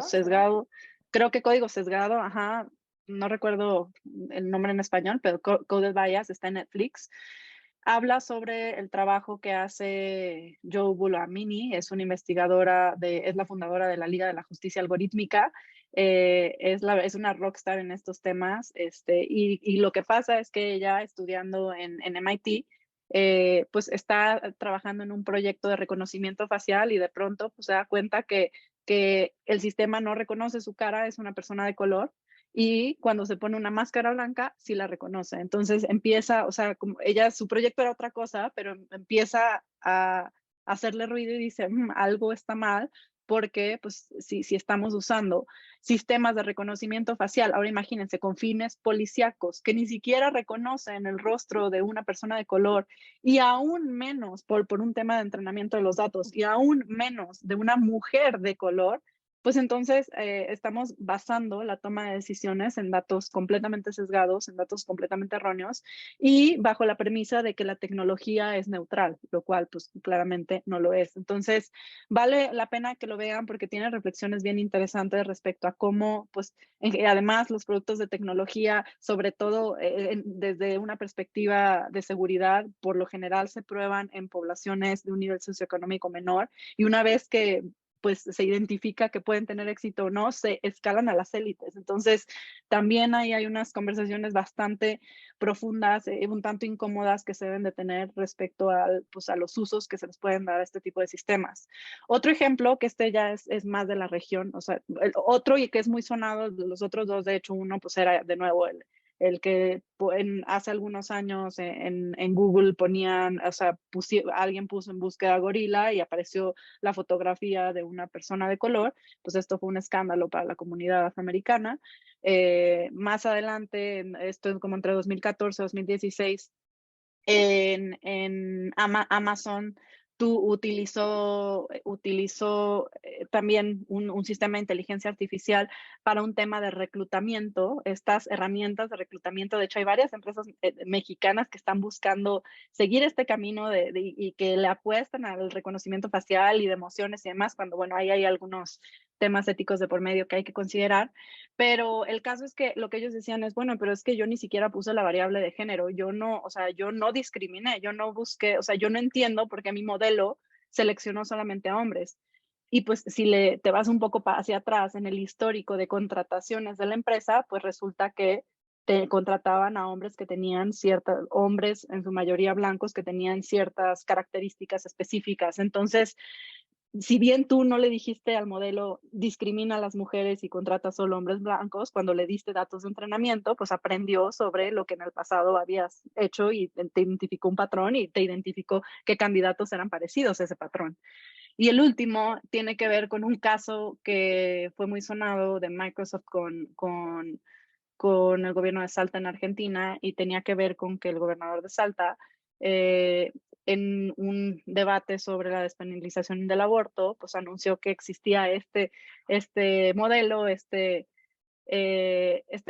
sesgado, creo que código sesgado, ajá, no recuerdo el nombre en español, pero Coded Bias está en Netflix. Habla sobre el trabajo que hace Jo Buolamwini, es una investigadora, es la fundadora de la Liga de la Justicia Algorítmica, es una rockstar en estos temas, y lo que pasa es que ella estudiando en MIT, pues está trabajando en un proyecto de reconocimiento facial y de pronto pues, se da cuenta que el sistema no reconoce su cara, es una persona de color, y cuando se pone una máscara blanca, sí la reconoce. Entonces empieza, o sea, como su proyecto era otra cosa, pero empieza a hacerle ruido y dice, algo está mal, porque pues si estamos usando sistemas de reconocimiento facial, ahora imagínense, con fines policíacos, que ni siquiera reconocen el rostro de una persona de color, y aún menos por un tema de entrenamiento de los datos, y aún menos de una mujer de color, pues entonces estamos basando la toma de decisiones en datos completamente sesgados, en datos completamente erróneos y bajo la premisa de que la tecnología es neutral, lo cual pues claramente no lo es. Entonces, vale la pena que lo vean porque tiene reflexiones bien interesantes respecto a cómo, pues, además los productos de tecnología, sobre todo desde una perspectiva de seguridad, por lo general se prueban en poblaciones de un nivel socioeconómico menor y una vez que pues se identifica que pueden tener éxito o no, se escalan a las élites. Entonces, también ahí hay unas conversaciones bastante profundas, un tanto incómodas que se deben de tener respecto pues, a los usos que se les pueden dar a este tipo de sistemas. Otro ejemplo, que este ya es más de la región, o sea, el otro y que es muy sonado, los otros dos, de hecho, uno pues era de nuevo el que hace algunos años en Google ponían, o sea, alguien puso en búsqueda gorila y apareció la fotografía de una persona de color, pues esto fue un escándalo para la comunidad afroamericana. Más adelante, esto es como entre 2014 y 2016, en Amazon utilizó también un sistema de inteligencia artificial para un tema de reclutamiento, estas herramientas de reclutamiento. De hecho, hay varias empresas mexicanas que están buscando seguir este camino y que le apuestan al reconocimiento facial y de emociones y demás, cuando, bueno, ahí hay algunos temas éticos de por medio que hay que considerar. Pero el caso es que lo que ellos decían es, bueno, pero es que yo ni siquiera puse la variable de género, yo no, o sea, yo no discriminé, yo no busqué, o sea, yo no entiendo por qué mi modelo seleccionó solamente a hombres. Y pues si te vas un poco hacia atrás en el histórico de contrataciones de la empresa, pues resulta que te contrataban a hombres que tenían hombres en su mayoría blancos, que tenían ciertas características específicas. Entonces, si bien tú no le dijiste al modelo discrimina a las mujeres y contrata solo hombres blancos, cuando le diste datos de entrenamiento, pues aprendió sobre lo que en el pasado habías hecho y te identificó un patrón y te identificó qué candidatos eran parecidos a ese patrón. Y el último tiene que ver con un caso que fue muy sonado de Microsoft con el gobierno de Salta en Argentina y tenía que ver con que el gobernador de Salta, en un debate sobre la despenalización del aborto, pues anunció que existía este modelo, este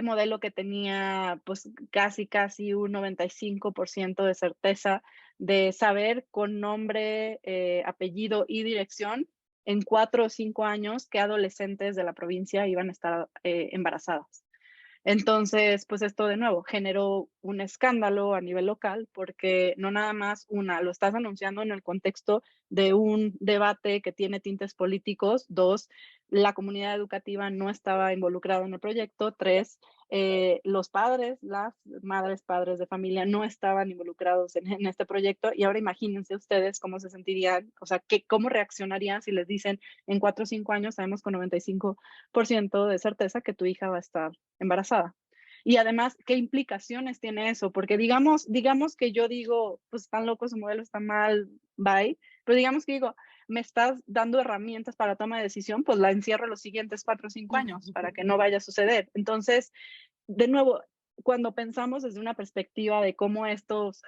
modelo que tenía pues casi un 95% de certeza de saber con nombre, apellido y dirección en 4 o 5 años qué adolescentes de la provincia iban a estar embarazadas. Entonces, pues esto de nuevo generó un escándalo a nivel local porque no nada más lo estás anunciando en el contexto de un debate que tiene tintes políticos. 2, la comunidad educativa no estaba involucrada en el proyecto. 3, los padres, las madres, padres de familia no estaban involucrados en este proyecto. Y ahora imagínense ustedes cómo se sentirían, o sea, cómo reaccionarían si les dicen en 4 o 5 años sabemos con 95% de certeza que tu hija va a estar embarazada. Y además, ¿qué implicaciones tiene eso? Porque digamos que yo digo, pues están locos, su modelo está mal, bye. Pero digamos que digo, me estás dando herramientas para toma de decisión, pues la encierro los siguientes 4 o 5 años para que no vaya a suceder. Entonces, de nuevo, cuando pensamos desde una perspectiva de cómo estos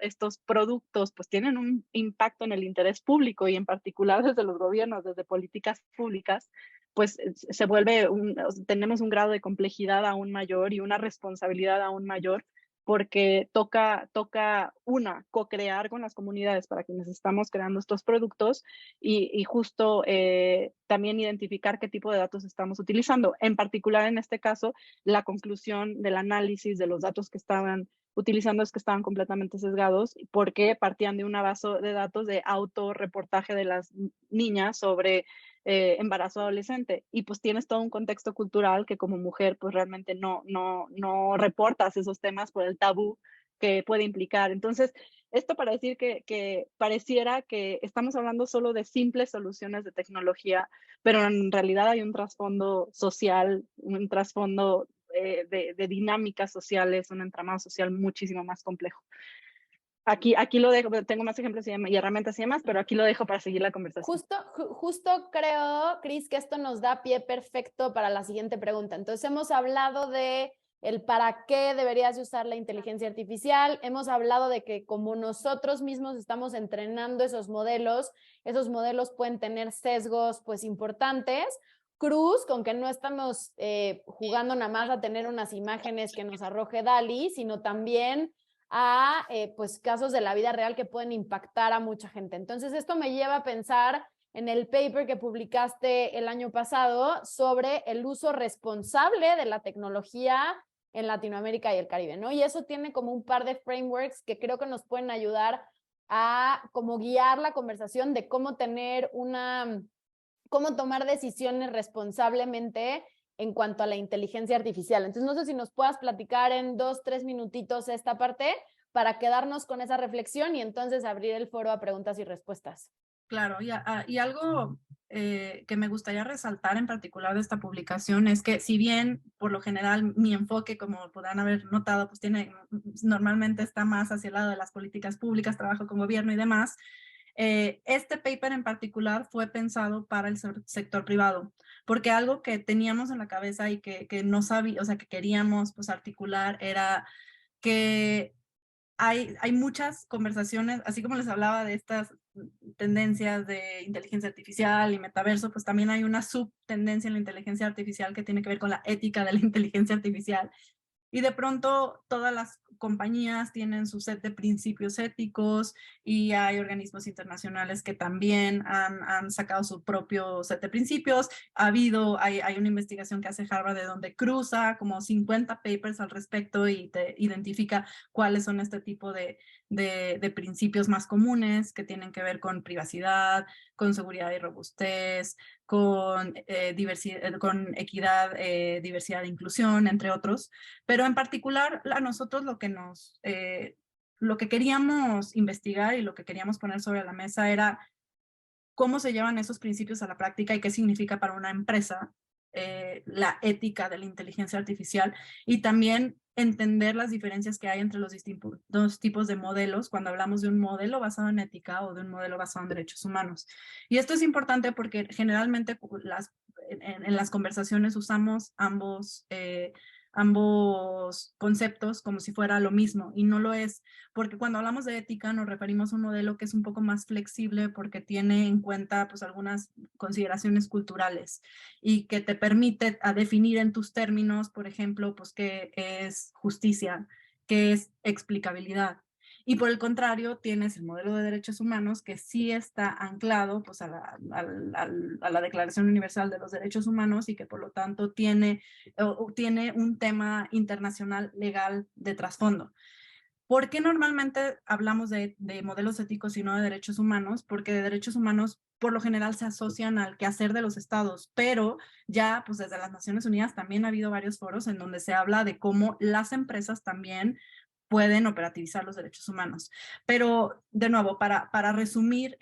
productos pues tienen un impacto en el interés público y en particular desde los gobiernos, desde políticas públicas, pues se vuelve tenemos un grado de complejidad aún mayor y una responsabilidad aún mayor porque toca co-crear con las comunidades para quienes estamos creando estos productos y justo también identificar qué tipo de datos estamos utilizando. En particular, en este caso, la conclusión del análisis de los datos que estaban utilizando es que estaban completamente sesgados porque partían de una base de datos de autorreportaje de las niñas sobre embarazo adolescente y pues tienes todo un contexto cultural que como mujer pues realmente no reportas esos temas por el tabú que puede implicar. Entonces, esto para decir que pareciera que estamos hablando solo de simples soluciones de tecnología, pero en realidad hay un trasfondo social, un trasfondo de dinámicas sociales, un entramado social muchísimo más complejo. Aquí lo dejo, tengo más ejemplos y herramientas y demás, pero aquí lo dejo para seguir la conversación. Justo creo, Cris, que esto nos da pie perfecto para la siguiente pregunta. Entonces, hemos hablado de el para qué deberías usar la inteligencia artificial, hemos hablado de que como nosotros mismos estamos entrenando esos modelos pueden tener sesgos pues importantes. cruz con que no estamos jugando nada más a tener unas imágenes que nos arroje DALL-E, sino también a pues casos de la vida real que pueden impactar a mucha gente. Entonces esto me lleva a pensar en el paper que publicaste el año pasado sobre el uso responsable de la tecnología en Latinoamérica y el Caribe, ¿no? Y eso tiene como un par de frameworks que creo que nos pueden ayudar a como guiar la conversación de cómo tener cómo tomar decisiones responsablemente en cuanto a la inteligencia artificial. Entonces, no sé si nos puedas platicar en 2-3 minutitos esta parte para quedarnos con esa reflexión y entonces abrir el foro a preguntas y respuestas. Claro, y algo que me gustaría resaltar en particular de esta publicación es que si bien por lo general mi enfoque, como podrán haber notado, pues normalmente está más hacia el lado de las políticas públicas, trabajo con gobierno y demás, este paper en particular fue pensado para el sector privado, porque algo que teníamos en la cabeza y que no sabía, o sea, que queríamos pues articular era que hay muchas conversaciones, así como les hablaba de estas tendencias de inteligencia artificial y metaverso, pues también hay una subtendencia en la inteligencia artificial que tiene que ver con la ética de la inteligencia artificial. Y de pronto todas las compañías tienen su set de principios éticos y hay organismos internacionales que también han sacado su propio set de principios. Hay una investigación que hace Harvard de donde cruza como 50 papers al respecto y te identifica cuáles son este tipo de principios más comunes que tienen que ver con privacidad, con seguridad y robustez, con equidad, diversidad e inclusión, entre otros. Pero en particular a nosotros lo que queríamos investigar y lo que queríamos poner sobre la mesa era cómo se llevan esos principios a la práctica y qué significa para una empresa la ética de la inteligencia artificial y también entender las diferencias que hay entre los distintos tipos de modelos cuando hablamos de un modelo basado en ética o de un modelo basado en derechos humanos. Y esto es importante porque generalmente en las conversaciones usamos ambos conceptos como si fuera lo mismo y no lo es, porque cuando hablamos de ética nos referimos a un modelo que es un poco más flexible porque tiene en cuenta pues algunas consideraciones culturales y que te permite a definir en tus términos, por ejemplo, pues qué es justicia, qué es explicabilidad. Y por el contrario, tienes el modelo de derechos humanos que sí está anclado pues, a la Declaración Universal de los Derechos Humanos y que por lo tanto tiene un tema internacional legal de trasfondo. ¿Por qué normalmente hablamos de modelos éticos y no de derechos humanos? Porque de derechos humanos por lo general se asocian al quehacer de los estados, pero ya pues desde las Naciones Unidas también ha habido varios foros en donde se habla de cómo las empresas también pueden operativizar los derechos humanos. Pero, de nuevo, para resumir,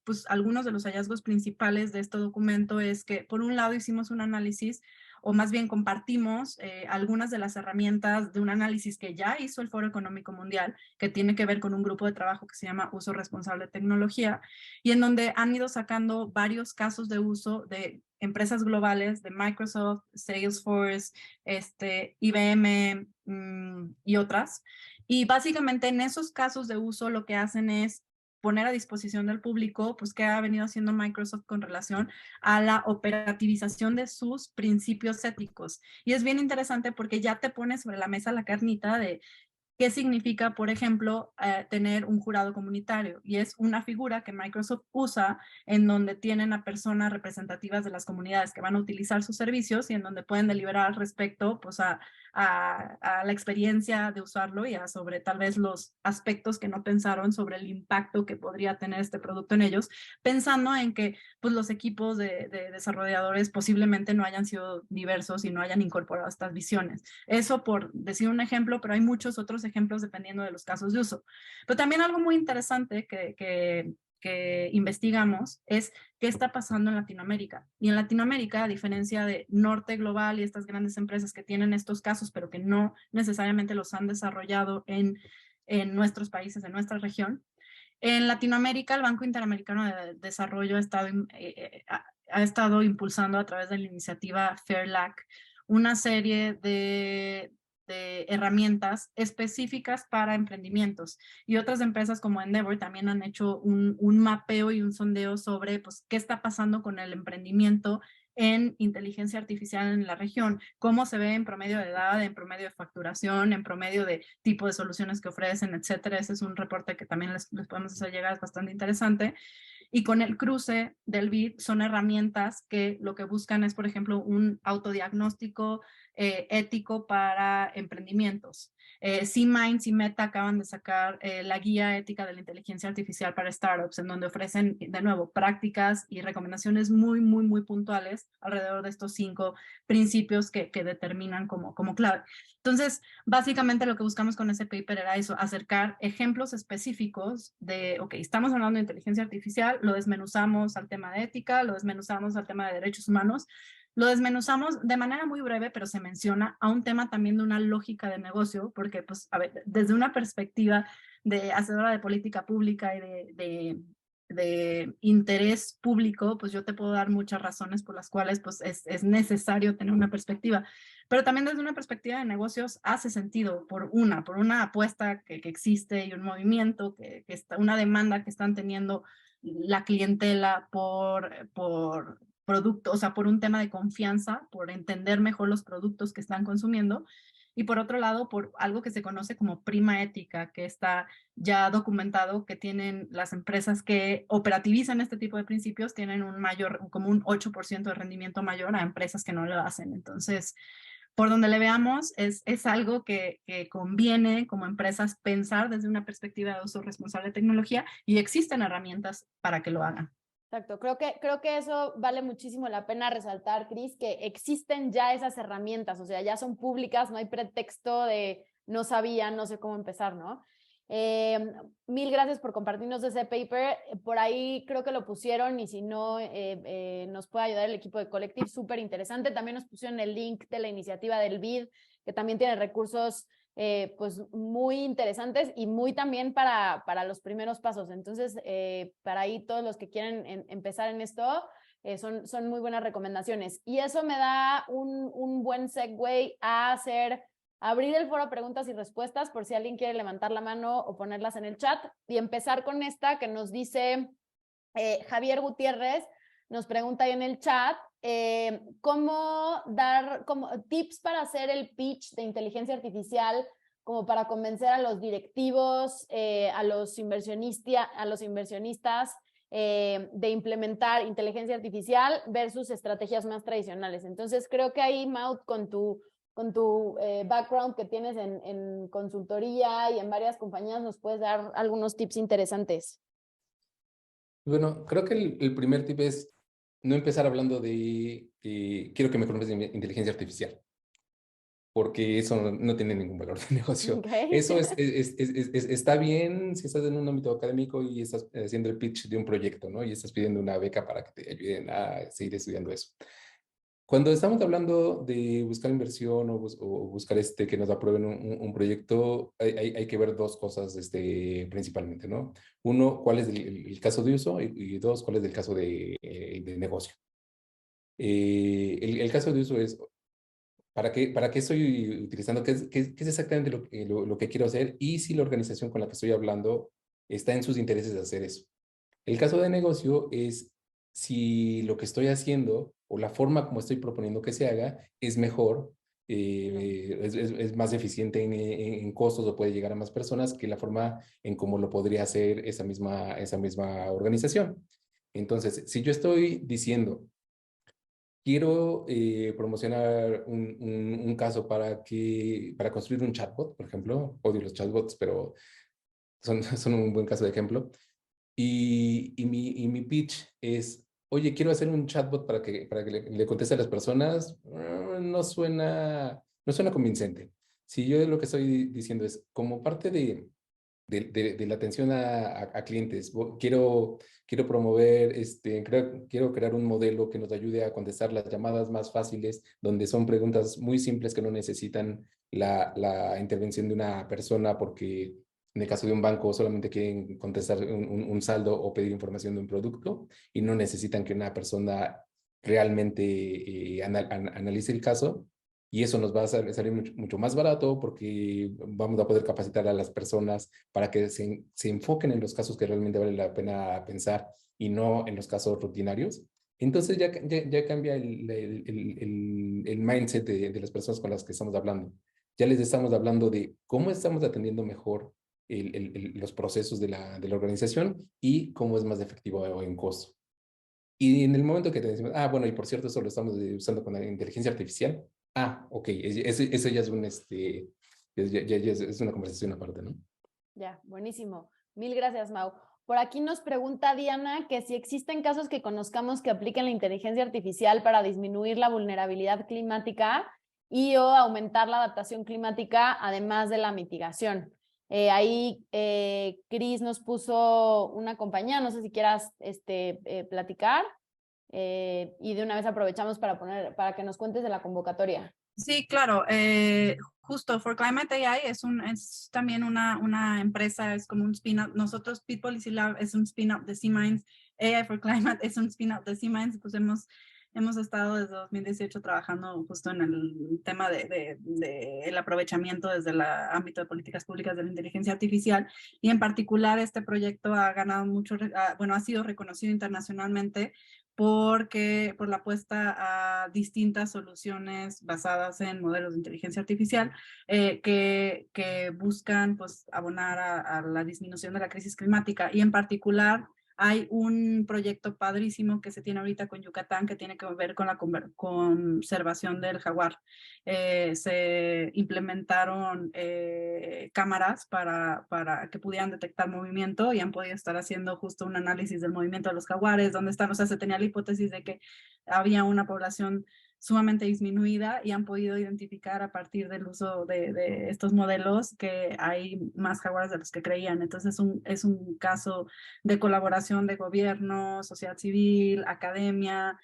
pues algunos de los hallazgos principales de este documento es que, por un lado, hicimos un análisis, o más bien compartimos algunas de las herramientas de un análisis que ya hizo el Foro Económico Mundial, que tiene que ver con un grupo de trabajo que se llama Uso Responsable de Tecnología, y en donde han ido sacando varios casos de uso de empresas globales, de Microsoft, Salesforce, IBM y otras. Y básicamente en esos casos de uso lo que hacen es poner a disposición del público, pues qué ha venido haciendo Microsoft con relación a la operativización de sus principios éticos. Y es bien interesante porque ya te pone sobre la mesa la carnita de ¿qué significa, por ejemplo, tener un jurado comunitario? Y es una figura que Microsoft usa en donde tienen a personas representativas de las comunidades que van a utilizar sus servicios y en donde pueden deliberar respecto pues, a la experiencia de usarlo y sobre tal vez los aspectos que no pensaron sobre el impacto que podría tener este producto en ellos, pensando en que pues, los equipos de desarrolladores posiblemente no hayan sido diversos y no hayan incorporado estas visiones. Eso por decir un ejemplo, pero hay muchos otros ejemplos dependiendo de los casos de uso. Pero también algo muy interesante que investigamos es qué está pasando en Latinoamérica. Y en Latinoamérica, a diferencia de Norte Global y estas grandes empresas que tienen estos casos, pero que no necesariamente los han desarrollado en nuestros países, en nuestra región, en Latinoamérica el Banco Interamericano de Desarrollo ha estado impulsando a través de la iniciativa FAIRLAC una serie de herramientas específicas para emprendimientos y otras empresas como Endeavor también han hecho un mapeo y un sondeo sobre pues, qué está pasando con el emprendimiento en inteligencia artificial en la región, cómo se ve en promedio de edad, en promedio de facturación, en promedio de tipo de soluciones que ofrecen, etcétera. Ese es un reporte que también les podemos hacer llegar, es bastante interesante. Y con el cruce del BID son herramientas que lo que buscan es, por ejemplo, un autodiagnóstico ético para emprendimientos. C-Minds y Meta acaban de sacar la guía ética de la inteligencia artificial para startups, en donde ofrecen, de nuevo, prácticas y recomendaciones muy puntuales alrededor de estos 5 principios que determinan como clave. Entonces, básicamente lo que buscamos con ese paper era eso, acercar ejemplos específicos de, ok, estamos hablando de inteligencia artificial, lo desmenuzamos al tema de ética, lo desmenuzamos al tema de derechos humanos, lo desmenuzamos de manera muy breve, pero se menciona a un tema también de una lógica de negocio, porque, pues, a ver, desde una perspectiva de hacedora de política pública y de interés público, pues yo te puedo dar muchas razones por las cuales pues es necesario tener una perspectiva, pero también desde una perspectiva de negocios hace sentido por una apuesta que existe y un movimiento, que está, una demanda que están teniendo la clientela por producto, o sea, por un tema de confianza, por entender mejor los productos que están consumiendo, y por otro lado, por algo que se conoce como prima ética, que está ya documentado que tienen las empresas que operativizan este tipo de principios, tienen como un 8% de rendimiento mayor a empresas que no lo hacen. Entonces, por donde le veamos, es algo que conviene como empresas pensar desde una perspectiva de uso responsable de tecnología, y existen herramientas para que lo hagan. Exacto, creo que eso vale muchísimo la pena resaltar, Cris, que existen ya esas herramientas, o sea, ya son públicas, no hay pretexto de no sabía, no sé cómo empezar, ¿no? Mil gracias por compartirnos ese paper, por ahí creo que lo pusieron y si no, nos puede ayudar el equipo de Collective, súper interesante. También nos pusieron el link de la iniciativa del BID, que también tiene recursos pues muy interesantes y muy también para los primeros pasos. Entonces, para ahí todos los que quieren empezar en esto, son muy buenas recomendaciones. Y eso me da un buen segue a abrir el foro preguntas y respuestas por si alguien quiere levantar la mano o ponerlas en el chat, y empezar con esta que nos dice Javier Gutiérrez, nos pregunta ahí en el chat, cómo dar tips para hacer el pitch de inteligencia artificial, como para convencer a los directivos, a los inversionistas de implementar inteligencia artificial versus estrategias más tradicionales. Entonces creo que ahí, Maud, con tu background que tienes en consultoría y en varias compañías, nos puedes dar algunos tips interesantes. Bueno, creo que el primer tip es no empezar hablando de quiero que me compres inteligencia artificial, porque eso no tiene ningún valor de negocio. Okay. Eso está bien si estás en un ámbito académico y estás haciendo el pitch de un proyecto, ¿no? Y estás pidiendo una beca para que te ayuden a seguir estudiando eso. Cuando estamos hablando de buscar inversión o buscar que nos aprueben un proyecto, hay que ver dos cosas principalmente, ¿no? Uno, cuál es el caso de uso, y dos, cuál es el caso de negocio. El caso de uso es, ¿para qué estoy utilizando? ¿Qué es exactamente lo que quiero hacer? Y si la organización con la que estoy hablando está en sus intereses de hacer eso. El caso de negocio es si lo que estoy haciendo o la forma como estoy proponiendo que se haga es mejor, es más eficiente en costos o puede llegar a más personas que la forma en cómo lo podría hacer esa misma organización. Entonces, si yo estoy diciendo, quiero promocionar un caso para construir un chatbot, por ejemplo, odio los chatbots, pero son un buen caso de ejemplo. Y mi pitch es, oye, quiero hacer un chatbot para que le conteste a las personas. No suena convincente. Si yo lo que estoy diciendo es, como parte de la atención a clientes, quiero promover, quiero crear un modelo que nos ayude a contestar las llamadas más fáciles, donde son preguntas muy simples que no necesitan la intervención de una persona, porque en el caso de un banco solamente quieren contestar un saldo o pedir información de un producto y no necesitan que una persona realmente analice el caso, y eso nos va a salir mucho más barato porque vamos a poder capacitar a las personas para que se enfoquen en los casos que realmente vale la pena pensar y no en los casos rutinarios. entonces ya cambia el mindset de las personas con las que estamos hablando. Ya les estamos hablando de cómo estamos atendiendo mejor los procesos de la organización y cómo es más efectivo en costo. Y en el momento que te decimos, bueno, y por cierto, eso lo estamos usando con la inteligencia artificial. Ok, eso ya es es una conversación aparte, ¿no? Ya, buenísimo. Mil gracias, Mau. Por aquí nos pregunta Diana que si existen casos que conozcamos que apliquen la inteligencia artificial para disminuir la vulnerabilidad climática y o aumentar la adaptación climática, además de la mitigación. Ahí Cris nos puso una compañía, no sé si quieras platicar, y de una vez aprovechamos para que nos cuentes de la convocatoria. Sí, claro. Justo For Climate AI es también una empresa, es como un spin-out. Nosotros, People Policy Lab es un spin-out de C-Minds, AI for Climate es un spin-out de C-Minds, pues hemos estado desde 2018 trabajando justo en el tema el aprovechamiento desde el ámbito de políticas públicas de la inteligencia artificial, y en particular este proyecto ha ganado mucho, ha sido reconocido internacionalmente por la apuesta a distintas soluciones basadas en modelos de inteligencia artificial que buscan pues abonar a la disminución de la crisis climática, y en particular hay un proyecto padrísimo que se tiene ahorita con Yucatán que tiene que ver con la conservación del jaguar. Se implementaron cámaras para que pudieran detectar movimiento y han podido estar haciendo justo un análisis del movimiento de los jaguares, dónde están. O sea, se tenía la hipótesis de que había una población sumamente disminuida y han podido identificar a partir del uso de estos modelos que hay más jaguares de los que creían. Entonces es un caso de colaboración de gobierno, sociedad civil, academia,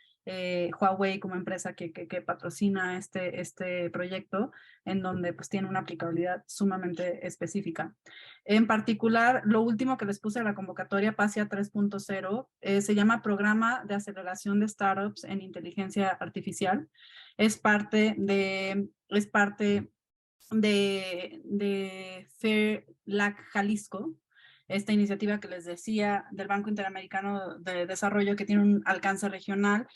Huawei como empresa que patrocina este proyecto, en donde pues tiene una aplicabilidad sumamente específica. En particular, lo último que les puse en la convocatoria, PASIA 3.0, se llama Programa de Aceleración de Startups en Inteligencia Artificial. Es parte de FAIR-LAC Jalisco, esta iniciativa que les decía del Banco Interamericano de Desarrollo, que tiene un alcance regional.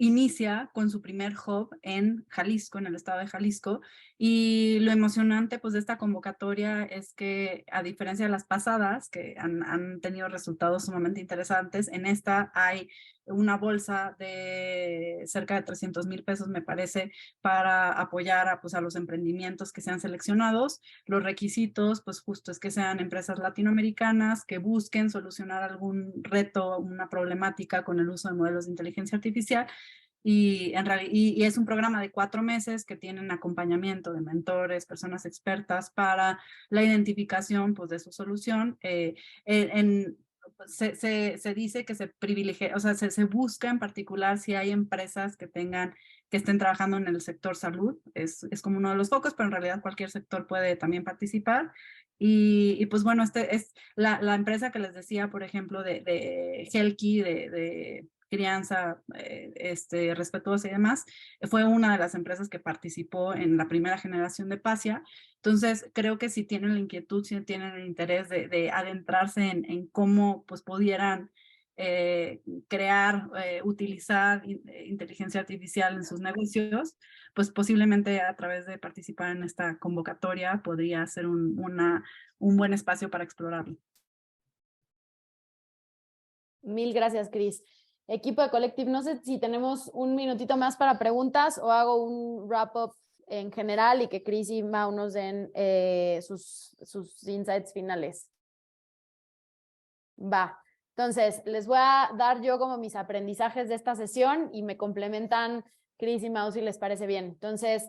Inicia con su primer hub en Jalisco, en el estado de Jalisco, y lo emocionante pues de esta convocatoria es que, a diferencia de las pasadas que han tenido resultados sumamente interesantes, en esta hay una bolsa de cerca de 300,000 pesos, me parece, para apoyar a los emprendimientos que sean seleccionados. Los requisitos, pues justo es que sean empresas latinoamericanas que busquen solucionar algún reto, una problemática con el uso de modelos de inteligencia artificial. Y es un programa de 4 meses que tienen acompañamiento de mentores, personas expertas para la identificación pues, de su solución. Se dice que se privilegia, o sea, se busca en particular si hay empresas que estén trabajando en el sector salud, es como uno de los focos, pero en realidad cualquier sector puede también participar. Y pues bueno, es la empresa que les decía, por ejemplo, de Helki, de crianza respetuosa y demás, fue una de las empresas que participó en la primera generación de PASIA. Entonces, creo que si tienen la inquietud, si tienen el interés de adentrarse en cómo pues pudieran crear, utilizar inteligencia artificial en sus negocios, pues posiblemente a través de participar en esta convocatoria podría ser un buen espacio para explorarlo. Mil gracias, Cris. Equipo de Collective, no sé si tenemos un minutito más para preguntas o hago un wrap-up en general y que Cris y Mau nos den sus insights finales. Va. Entonces, les voy a dar yo como mis aprendizajes de esta sesión y me complementan Cris y Mau si les parece bien. Entonces,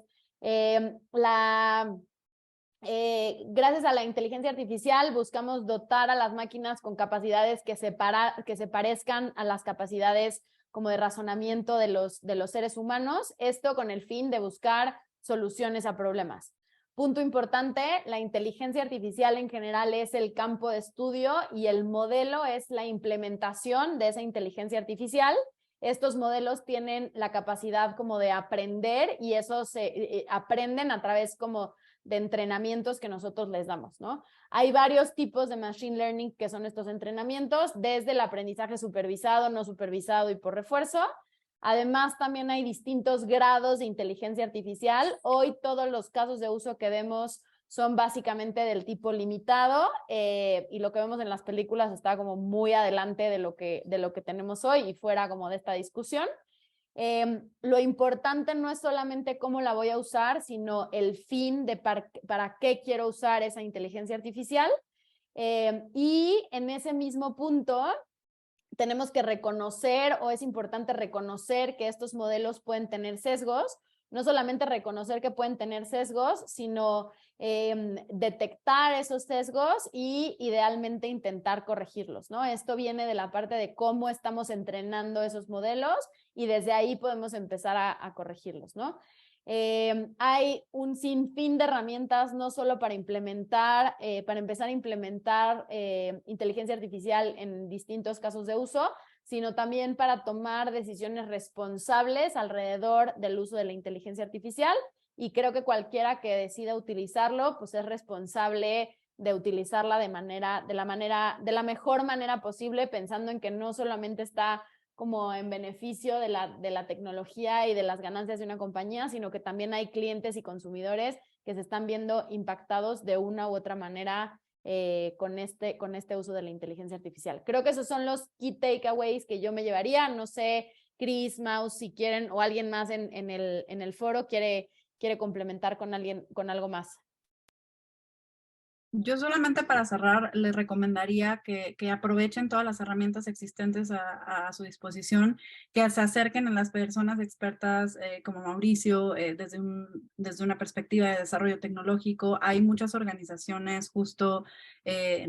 gracias a la inteligencia artificial buscamos dotar a las máquinas con capacidades que se parezcan a las capacidades como de razonamiento de los seres humanos, esto con el fin de buscar soluciones a problemas. Punto importante, la inteligencia artificial en general es el campo de estudio y el modelo es la implementación de esa inteligencia artificial. Estos modelos tienen la capacidad como de aprender y eso se aprenden a través como de entrenamientos que nosotros les damos, ¿no? Hay varios tipos de machine learning que son estos entrenamientos, desde el aprendizaje supervisado, no supervisado y por refuerzo, Además, también hay distintos grados de inteligencia artificial. Hoy todos los casos de uso que vemos son básicamente del tipo limitado y lo que vemos en las películas está como muy adelante de lo que tenemos hoy y fuera como de esta discusión. Lo importante no es solamente cómo la voy a usar, sino el fin de para qué quiero usar esa inteligencia artificial. Y en ese mismo punto tenemos que reconocer, o es importante reconocer, que estos modelos pueden tener sesgos. No solamente reconocer que pueden tener sesgos, sino detectar esos sesgos y idealmente intentar corregirlos, ¿no? Esto viene de la parte de cómo estamos entrenando esos modelos y desde ahí podemos empezar a corregirlos, ¿no? Hay un sinfín de herramientas, no solo para implementar, para empezar a implementar inteligencia artificial en distintos casos de uso, sino también para tomar decisiones responsables alrededor del uso de la inteligencia artificial. Y creo que cualquiera que decida utilizarlo, pues es responsable de utilizarla de la mejor manera posible, pensando en que no solamente está como en beneficio de la tecnología y de las ganancias de una compañía, sino que también hay clientes y consumidores que se están viendo impactados de una u otra manera con este uso de la inteligencia artificial. Creo que esos son los key takeaways que yo me llevaría. No sé, Chris, Maus, si quieren, o alguien más en el foro quiere complementar con algo más. Yo solamente para cerrar les recomendaría que aprovechen todas las herramientas existentes a su disposición, que se acerquen a las personas expertas como Mauricio desde una perspectiva de desarrollo tecnológico. Hay muchas organizaciones justo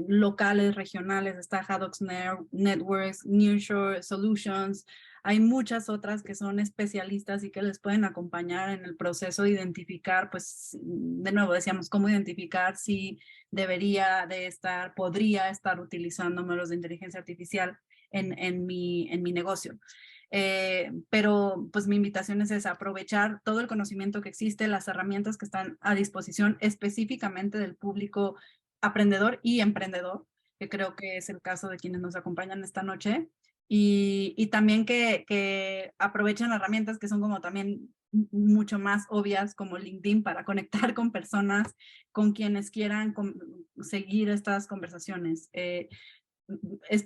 locales, regionales, está Haddox Networks, Nearshore Solutions. Hay muchas otras que son especialistas y que les pueden acompañar en el proceso de identificar, pues, de nuevo decíamos, cómo identificar si podría estar utilizando modelos de inteligencia artificial en mi negocio. Pero pues mi invitación es esa, aprovechar todo el conocimiento que existe, las herramientas que están a disposición específicamente del público aprendedor y emprendedor, que creo que es el caso de quienes nos acompañan esta noche. Y también que aprovechen herramientas que son como también mucho más obvias como LinkedIn para conectar con personas con quienes quieran seguir estas conversaciones.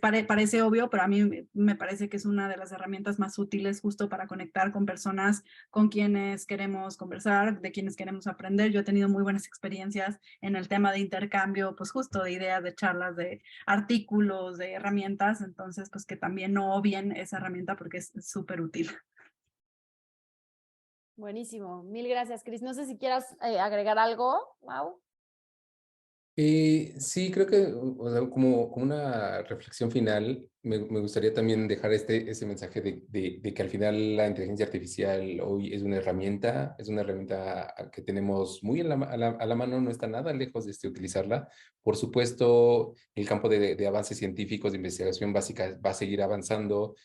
Parece obvio, pero a mí me parece que es una de las herramientas más útiles justo para conectar con personas con quienes queremos conversar, de quienes queremos aprender. Yo he tenido muy buenas experiencias en el tema de intercambio, pues justo de ideas, de charlas, de artículos, de herramientas, entonces pues que también no obvien esa herramienta porque es súper útil. Buenísimo, mil gracias, Chris. No sé si quieras agregar algo, Mau. Sí, creo que o sea, como una reflexión final, me gustaría también dejar ese mensaje de que al final la inteligencia artificial hoy es una herramienta que tenemos muy a la mano, no está nada lejos de utilizarla. Por supuesto, el campo de avances científicos, de investigación básica va a seguir avanzando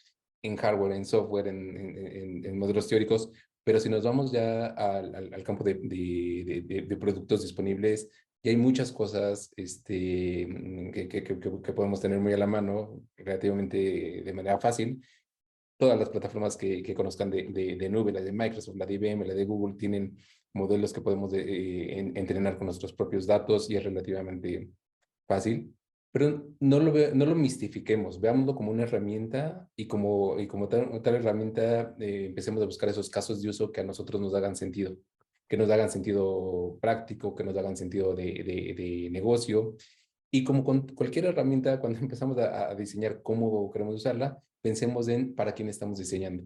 en hardware, en software, en modelos teóricos, pero si nos vamos ya al campo de productos disponibles, y hay muchas cosas que podemos tener muy a la mano, relativamente de manera fácil. Todas las plataformas que conozcan de nube, la de Microsoft, la de IBM, la de Google, tienen modelos que podemos entrenar con nuestros propios datos y es relativamente fácil. Pero no lo mistifiquemos, veámoslo como una herramienta y como tal herramienta empecemos a buscar esos casos de uso que a nosotros nos hagan sentido, que nos hagan sentido práctico, que nos hagan sentido de negocio. Y como con cualquier herramienta, cuando empezamos a diseñar cómo queremos usarla, pensemos en para quién estamos diseñando.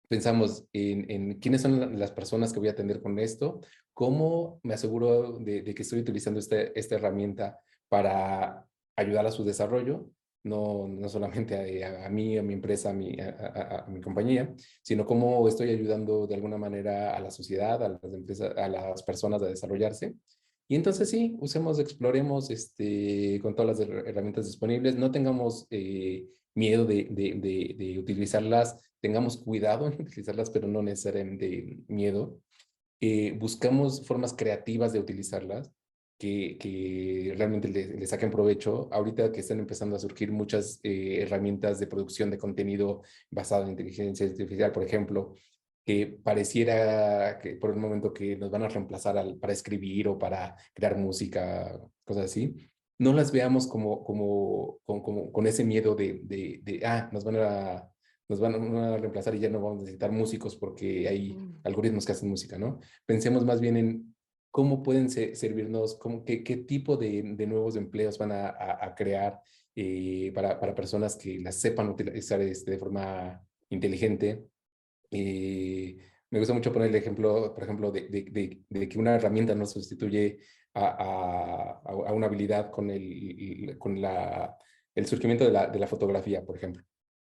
Pensamos en quiénes son las personas que voy a atender con esto, cómo me aseguro de que estoy utilizando esta herramienta para ayudar a su desarrollo, no solamente a mí, a mi empresa, a mi compañía, sino cómo estoy ayudando de alguna manera a la sociedad, a las empresas, a las personas a desarrollarse. Y entonces sí, exploremos con todas las herramientas disponibles, no tengamos miedo de utilizarlas, tengamos cuidado en utilizarlas, pero no necesariamente miedo. Buscamos formas creativas de utilizarlas que realmente le saquen provecho. Ahorita que están empezando a surgir muchas herramientas de producción de contenido basado en inteligencia artificial, por ejemplo, que pareciera que por un momento que nos van a reemplazar para escribir o para crear música, cosas así, no las veamos con ese miedo nos van a reemplazar y ya no vamos a necesitar músicos porque hay algoritmos que hacen música, ¿no? Pensemos más bien en cómo pueden servirnos, qué tipo de nuevos empleos van a crear para personas que las sepan utilizar de forma inteligente. Me gusta mucho poner el ejemplo, por ejemplo, de que una herramienta no sustituye a una habilidad con el surgimiento de la fotografía, por ejemplo.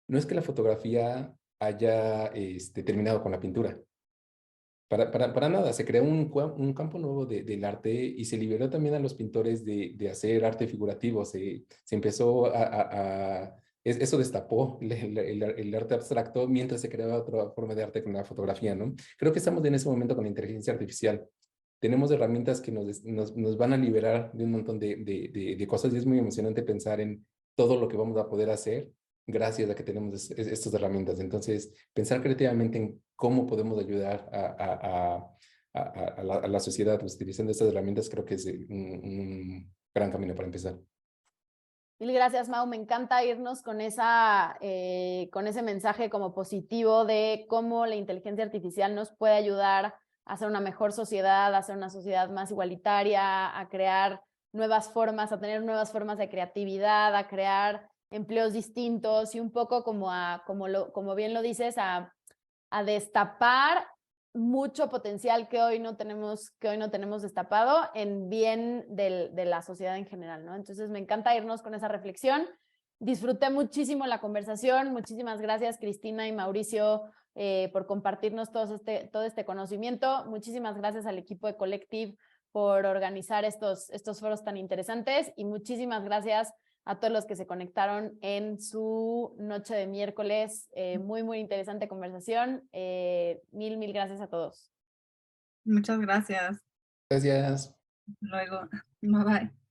No es que la fotografía haya terminado con la pintura. Para nada, se creó un campo nuevo del arte y se liberó también a los pintores de hacer arte figurativo. Se empezó eso destapó el arte abstracto mientras se creaba otra forma de arte con la fotografía, ¿no? Creo que estamos en ese momento con la inteligencia artificial. Tenemos herramientas que nos van a liberar de un montón de cosas y es muy emocionante pensar en todo lo que vamos a poder hacer gracias a que tenemos estas herramientas. Entonces, pensar creativamente en cómo podemos ayudar a la sociedad utilizando estas herramientas creo que es un gran camino para empezar. Mil gracias, Mau. Me encanta irnos con ese mensaje como positivo de cómo la inteligencia artificial nos puede ayudar a hacer una mejor sociedad, a hacer una sociedad más igualitaria, a crear nuevas formas, a tener nuevas formas de creatividad, a crear empleos distintos y un poco como bien lo dices, a destapar mucho potencial que hoy no tenemos destapado en bien de la sociedad en general, ¿no? Entonces me encanta irnos con esa reflexión. Disfruté muchísimo la conversación. Muchísimas gracias, Cristina y Mauricio, por compartirnos todo este conocimiento. Muchísimas gracias al equipo de Collective por organizar estos foros tan interesantes y muchísimas gracias a todos los que se conectaron en su noche de miércoles. Muy, muy interesante conversación. Mil gracias a todos. Muchas gracias. Gracias. Luego, bye bye.